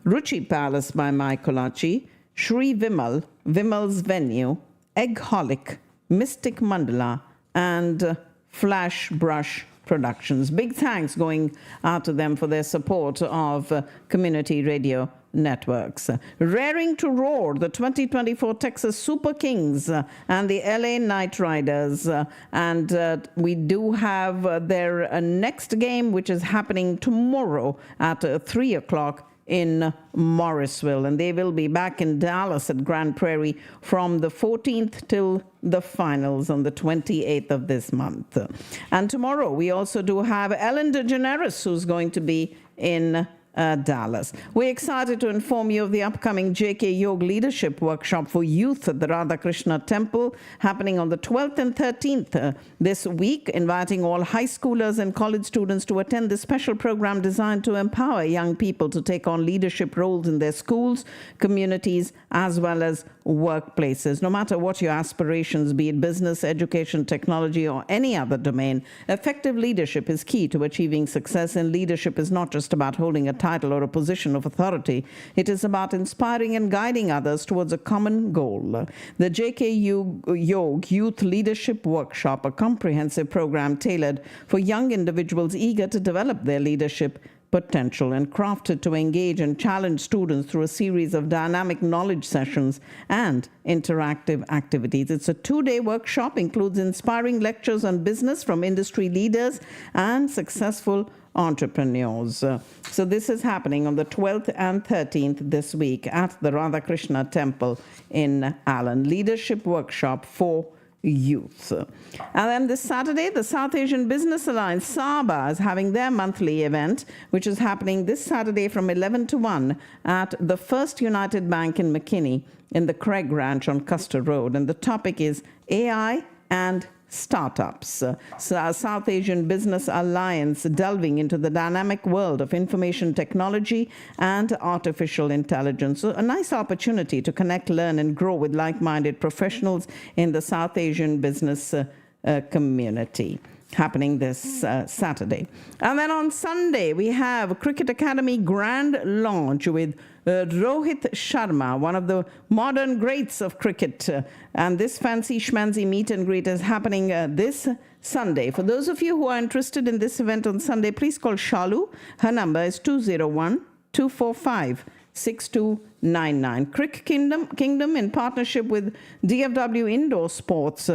Ruchi Palace by Mike Kolachi, Shri Vimal, Vimal's Venue, Eggholic, Mystic Mandala, and Flash Brush Productions. Big thanks going out to them for their support of community radio networks. Raring to roar, the 2024 Texas Super Kings and the LA Knight Riders. And we do have their next game, which is happening tomorrow at 3 o'clock in Morrisville, and they will be back in Dallas at Grand Prairie from the 14th till the finals on the 28th of this month. And tomorrow we also do have Ellen DeGeneres, who's going to be in Dallas. We're excited to inform you of the upcoming J.K. Yoga Leadership Workshop for Youth at the Radhakrishna Temple, happening on the 12th and 13th this week, inviting all high schoolers and college students to attend this special program designed to empower young people to take on leadership roles in their schools, communities, as well as workplaces. No matter what your aspirations, be it business, education, technology, or any other domain, effective leadership is key to achieving success, and leadership is not just about holding a title or a position of authority. It is about inspiring and guiding others towards a common goal. The J.K. Yoga Youth Leadership Workshop, a comprehensive program tailored for young individuals eager to develop their leadership potential and crafted to engage and challenge students through a series of dynamic knowledge sessions and interactive activities. It's a 2-day workshop, includes inspiring lectures on business from industry leaders and successful entrepreneurs. So this is happening on the 12th and 13th this week at the Radhakrishna Temple in Allen. Leadership Workshop for Youth. And then this Saturday, the South Asian Business Alliance, SABA, is having their monthly event, which is happening this Saturday from 11 to 1 at the First United Bank in McKinney in the Craig Ranch on Custer Road. And the topic is AI and startups. South Asian Business Alliance delving into the dynamic world of information technology and artificial intelligence. So a nice opportunity to connect, learn, and grow with like-minded professionals in the South Asian business community. Happening this Saturday. And then on Sunday, we have Cricket Academy Grand Launch with Rohit Sharma, one of the modern greats of cricket. And this fancy schmancy meet and greet is happening this Sunday. For those of you who are interested in this event on Sunday, please call Shalu. Her number is 201-245-6299. Crick Kingdom in partnership with DFW Indoor Sports,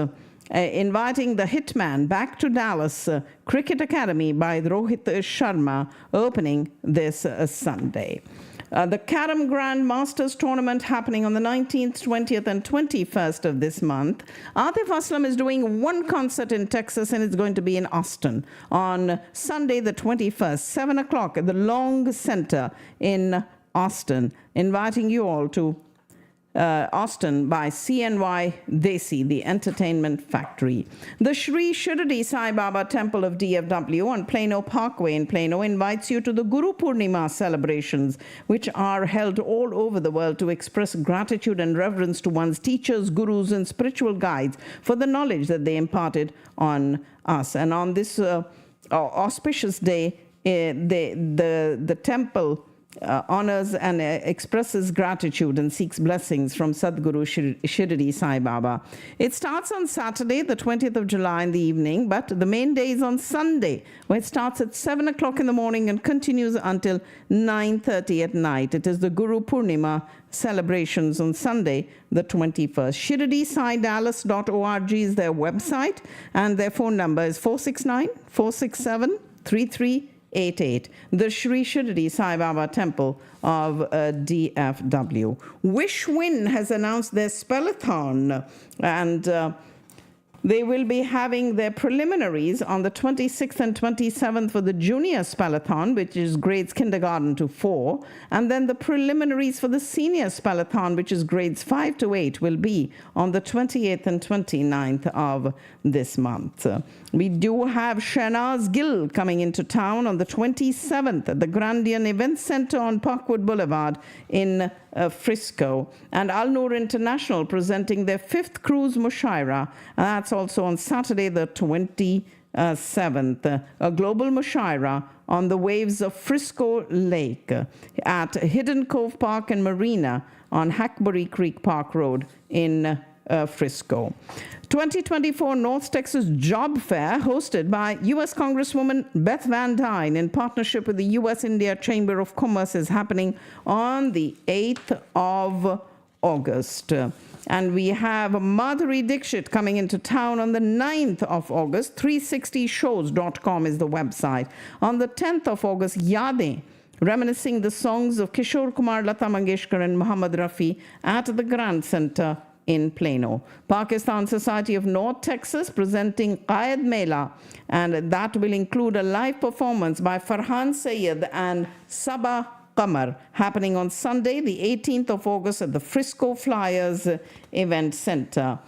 inviting the Hitman back to Dallas. Cricket Academy by Rohit Sharma, opening this Sunday. The Carom Grand Masters Tournament happening on the 19th, 20th, and 21st of this month. Atif Aslam is doing one concert in Texas, and it's going to be in Austin on Sunday the 21st, 7 o'clock at the Long Center in Austin. Inviting you all to Austin by CNY Desi, the entertainment factory. The Sri Shirdi Sai Baba Temple of DFW on Plano Parkway in Plano invites you to the Guru Purnima celebrations, which are held all over the world to express gratitude and reverence to one's teachers, gurus, and spiritual guides for the knowledge that they imparted on us. And on this auspicious day, the temple honors and expresses gratitude and seeks blessings from Sadhguru Shirdi Sai Baba. It starts on Saturday, the 20th of July in the evening, but the main day is on Sunday, where it starts at 7 o'clock in the morning and continues until 9:30 at night. It is the Guru Purnima celebrations on Sunday, the 21st. ShirdiSaiDallas.org is their website, and their phone number is 469-467-3388. The Sri Shirdi Sai Baba Temple of DFW. Wishwin has announced their spellathon, and they will be having their preliminaries on the 26th and 27th for the junior spellathon, which is grades kindergarten to 4, and then the preliminaries for the senior spellathon, which is grades 5 to 8, will be on the 28th and 29th of this month. We do have Shehnaz Gill coming into town on the 27th at the Grandian Event Center on Parkwood Boulevard in Frisco, and Al Noor International presenting their 5th cruise Mushaira, and that's also on Saturday the 27th, a global Mushaira on the waves of Frisco Lake at Hidden Cove Park and Marina on Hackberry Creek Park Road in Frisco. 2024 North Texas Job Fair, hosted by U.S. Congresswoman Beth Van Dyne in partnership with the U.S.-India Chamber of Commerce, is happening on the 8th of August. And we have Madhuri Dixit coming into town on the 9th of August. 360shows.com is the website. On the 10th of August, Yade, reminiscing the songs of Kishore Kumar, Lata Mangeshkar, and Muhammad Rafi at the Grand Center in Plano. Pakistan Society of North Texas presenting Qaid Mela, and that will include a live performance by Farhan Sayed and Sabah Qamar, happening on Sunday, the 18th of August at the Frisco Flyers Event Center.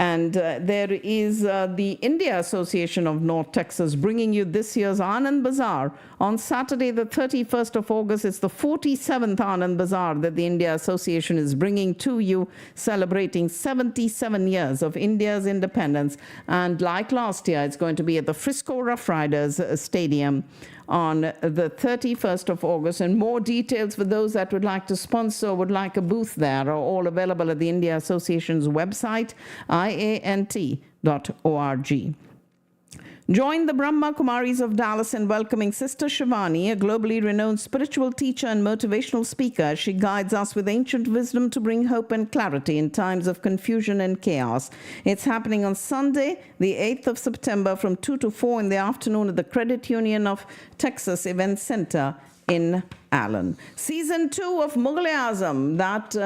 And there is the India Association of North Texas bringing you this year's Anand Bazaar. On Saturday, the 31st of August, it's the 47th Anand Bazaar that the India Association is bringing to you, celebrating 77 years of India's independence. And like last year, it's going to be at the Frisco Rough Riders Stadium on the 31st of August. And more details for those that would like to sponsor, would like a booth there, are all available at the India Association's website, iant.org. Join the Brahma Kumaris of Dallas in welcoming Sister Shivani, a globally renowned spiritual teacher and motivational speaker. She guides us with ancient wisdom to bring hope and clarity in times of confusion and chaos. It's happening on Sunday, the 8th of September from 2 to 4 in the afternoon at the Credit Union of Texas Event Center in Allen. Season 2 of Mughal-e-Azam, that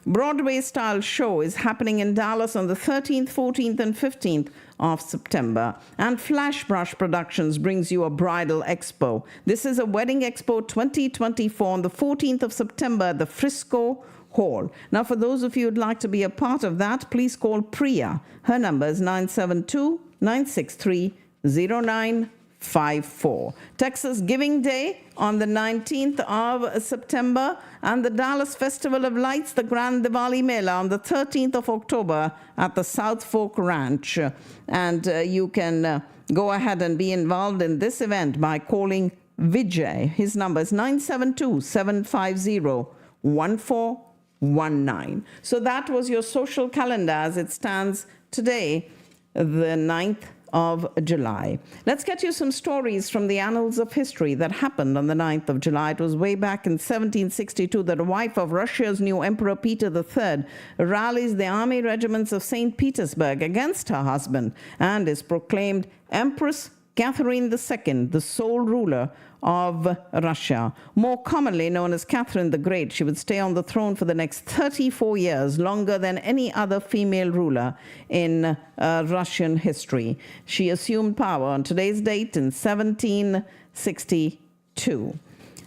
Broadway-style show, is happening in Dallas on the 13th, 14th, and 15th of September. And Flash Brush Productions brings you a bridal expo. This is a wedding expo 2024 on the 14th of September at the Frisco Hall. Now, for those of you who'd like to be a part of that, please call Priya. Her number is 972-963-0954. Texas Giving Day on the 19th of September, and the Dallas Festival of Lights, the Grand Diwali Mela, on the 13th of October at the South Fork Ranch. And you can go ahead and be involved in this event by calling Vijay. His number is 972-750-1419. So that was your social calendar as it stands today, the 9th of July. Let's get you some stories from the annals of history that happened on the 9th of July. It was way back in 1762 that a wife of Russia's new Emperor Peter III rallies the army regiments of St. Petersburg against her husband and is proclaimed Empress Catherine II, the sole ruler of Russia. More commonly known as Catherine the Great, she would stay on the throne for the next 34 years, longer than any other female ruler in Russian history. She assumed power on today's date in 1762.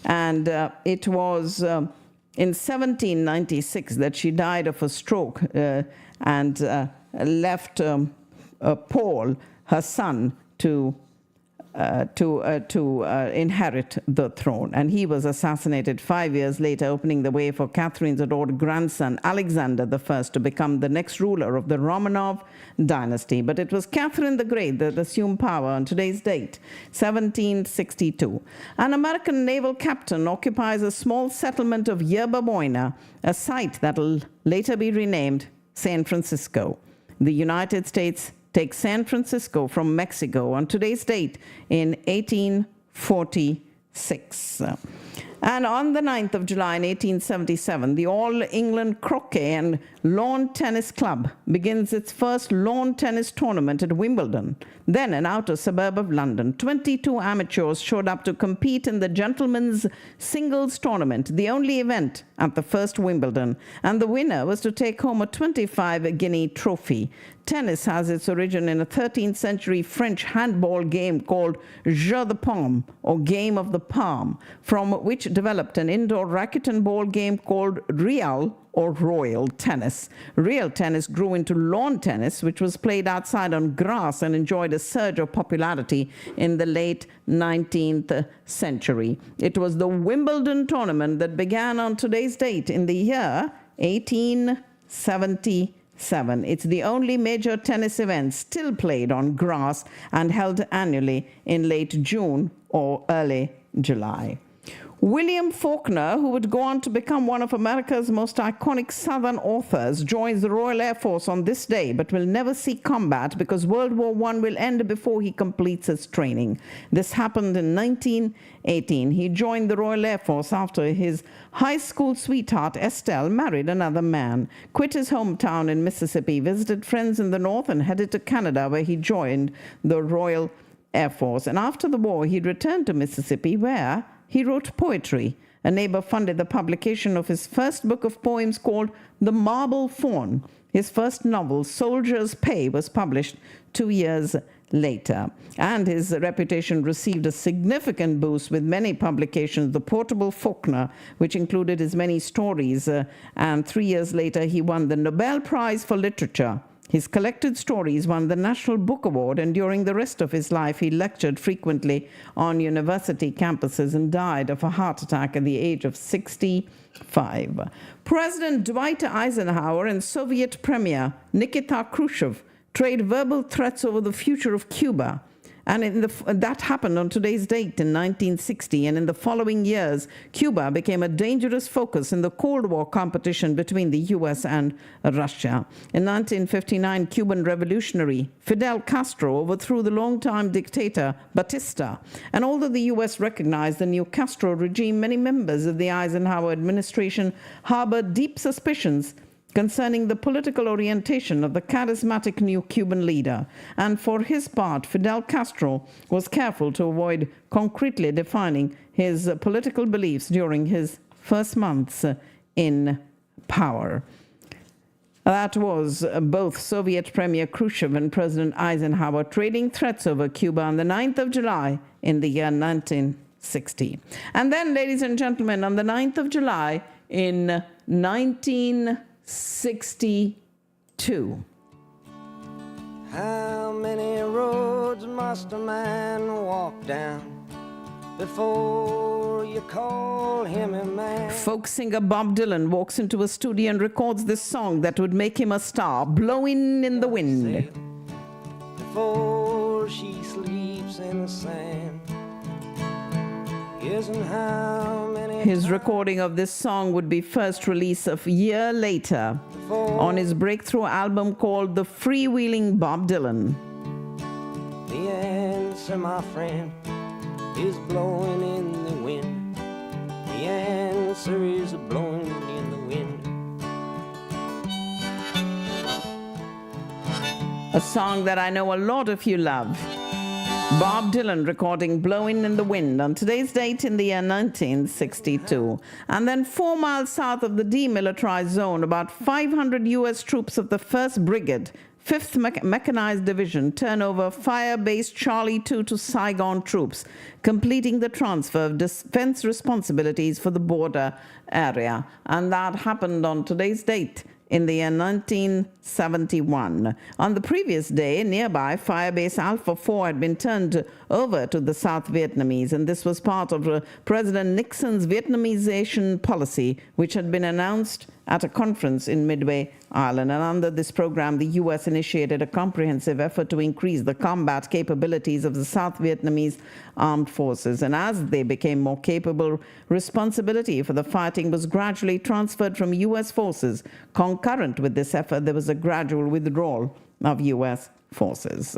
And it was in 1796 that she died of a stroke and left Paul, her son, to inherit the throne. And he was assassinated 5 years later, opening the way for Catherine's adored grandson, Alexander I, to become the next ruler of the Romanov dynasty. But it was Catherine the Great that assumed power on today's date, 1762. An American naval captain occupies a small settlement of Yerba Buena, a site that will later be renamed San Francisco. The United States takes San Francisco from Mexico on today's date in 1846. And on the 9th of July in 1877, the All England Croquet and Lawn Tennis Club begins its first lawn tennis tournament at Wimbledon, then an outer suburb of London. 22 amateurs showed up to compete in the gentlemen's singles tournament, the only event at the first Wimbledon, and the winner was to take home a 25-guinea trophy. Tennis has its origin in a 13th century French handball game called Jeu de Paume, or Game of the Palm, from which developed an indoor racket and ball game called Real or Royal Tennis. Real tennis grew into lawn tennis, which was played outside on grass and enjoyed a surge of popularity in the late 19th century. It was the Wimbledon tournament that began on today's date in the year 1877. It's the only major tennis event still played on grass and held annually in late June or early July. William Faulkner, who would go on to become one of America's most iconic Southern authors, joins the Royal Air Force on this day, but will never see combat because World War I will end before he completes his training. This happened in 1918. He joined the Royal Air Force after his high school sweetheart, Estelle, married another man, quit his hometown in Mississippi, visited friends in the North, and headed to Canada, where he joined the Royal Air Force. And after the war, he returned to Mississippi, where he wrote poetry. A neighbor funded the publication of his first book of poems called The Marble Fawn. His first novel, Soldier's Pay, was published 2 years later. And his reputation received a significant boost with many publications. The Portable Faulkner, which included his many stories, and 3 years later he won the Nobel Prize for Literature. His collected stories won the National Book Award, and during the rest of his life, he lectured frequently on university campuses and died of a heart attack at the age of 65. President Dwight Eisenhower and Soviet Premier Nikita Khrushchev trade verbal threats over the future of Cuba. And that happened on today's date in 1960, and in the following years, Cuba became a dangerous focus in the Cold War competition between the U.S. and Russia. In 1959, Cuban revolutionary Fidel Castro overthrew the longtime dictator Batista. And although the U.S. recognized the new Castro regime, many members of the Eisenhower administration harbored deep suspicions concerning the political orientation of the charismatic new Cuban leader. And for his part, Fidel Castro was careful to avoid concretely defining his political beliefs during his first months in power. That was both Soviet Premier Khrushchev and President Eisenhower trading threats over Cuba on the 9th of July in the year 1960. And then, ladies and gentlemen, on the 9th of July in 1962. How many roads must a man walk down before you call him a man? Folk singer Bob Dylan walks into a studio and records this song that would make him a star, Blowing in the Wind. Before she sleeps in the sand. Isn't how many His recording of this song would be first released a year later on his breakthrough album called The Freewheeling Bob Dylan. The answer, my friend, is blowing in the wind. The answer is blowing in the wind. A song that I know a lot of you love. Bob Dylan recording Blowing in the Wind on today's date in the year 1962. And then 4 miles south of the demilitarized zone, about 500 U.S. troops of the 1st Brigade 5th Mechanized Division turn over fire-based Charlie 2 to Saigon troops, completing the transfer of defense responsibilities for the border area. And that happened on today's date in the year 1971. On the previous day, nearby Firebase Alpha 4 had been turned over to the South Vietnamese, and this was part of President Nixon's Vietnamization policy, which had been announced at a conference in Midway Island. And under this program, the U.S. initiated a comprehensive effort to increase the combat capabilities of the South Vietnamese armed forces. And as they became more capable, responsibility for the fighting was gradually transferred from U.S. forces. Concurrent with this effort, there was a gradual withdrawal of U.S. forces.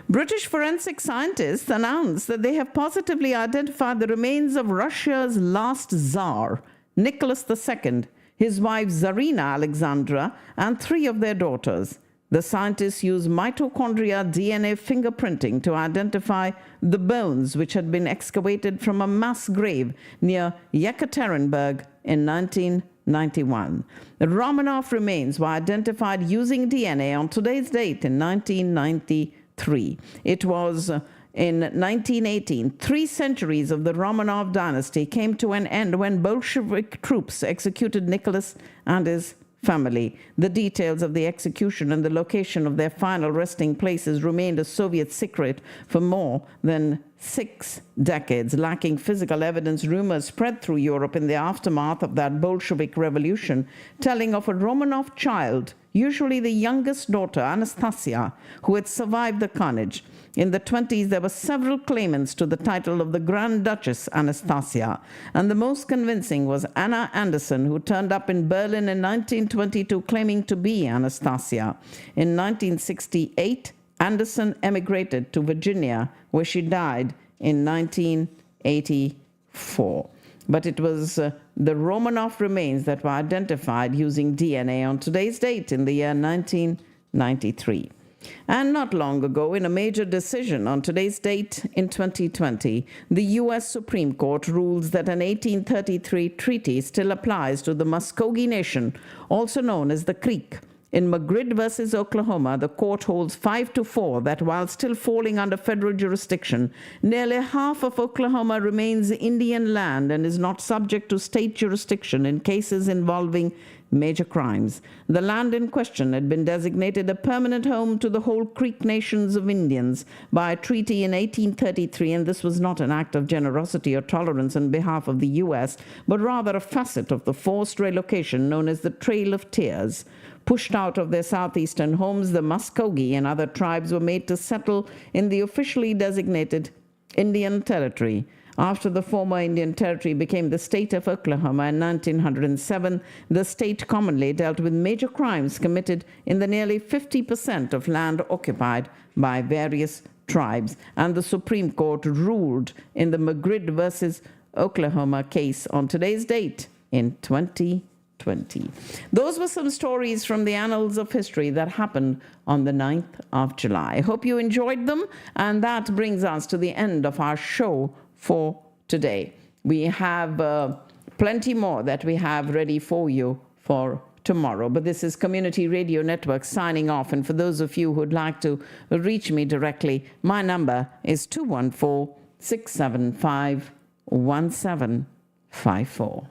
British forensic scientists announced that they have positively identified the remains of Russia's last Tsar, Nicholas II, his wife Tsarina Alexandra, and 3 of their daughters. The scientists used mitochondria DNA fingerprinting to identify the bones which had been excavated from a mass grave near Yekaterinburg in 1991. The Romanov remains were identified using DNA on today's date in 1993. It was in 1918, 3 centuries of the Romanov dynasty came to an end when Bolshevik troops executed Nicholas and his family. The details of the execution and the location of their final resting places remained a Soviet secret for more than 6 decades. Lacking physical evidence, rumors spread through Europe in the aftermath of that Bolshevik revolution, telling of a Romanov child, usually the youngest daughter, Anastasia, who had survived the carnage. In the 1920s, there were several claimants to the title of the Grand Duchess Anastasia, and the most convincing was Anna Anderson, who turned up in Berlin in 1922 claiming to be Anastasia. In 1968, Anderson emigrated to Virginia, where she died in 1984. But it was the Romanov remains that were identified using DNA on today's date in the year 1993. And not long ago, in a major decision on today's date in 2020, the U.S. Supreme Court rules that an 1833 treaty still applies to the Muskogee Nation, also known as the Creek. In Magrid versus Oklahoma, the court holds 5-4 that while still falling under federal jurisdiction, nearly half of Oklahoma remains Indian land and is not subject to state jurisdiction in cases involving major crimes. The land in question had been designated a permanent home to the whole Creek nations of Indians by a treaty in 1833, and this was not an act of generosity or tolerance on behalf of the U.S., but rather a facet of the forced relocation known as the Trail of Tears. Pushed out of their southeastern homes, the Muskogee and other tribes were made to settle in the officially designated Indian Territory. After the former Indian Territory became the state of Oklahoma in 1907, the state commonly dealt with major crimes committed in the nearly 50% of land occupied by various tribes. And the Supreme Court ruled in the Magrid versus Oklahoma case on today's date in 2020. Those were some stories from the annals of history that happened on the 9th of July. I hope you enjoyed them, and that brings us to the end of our show for today. We have plenty more that we have ready for you for tomorrow, but this is Community Radio Network signing off, and for those of you who'd like to reach me directly, my number is 214-675-1754.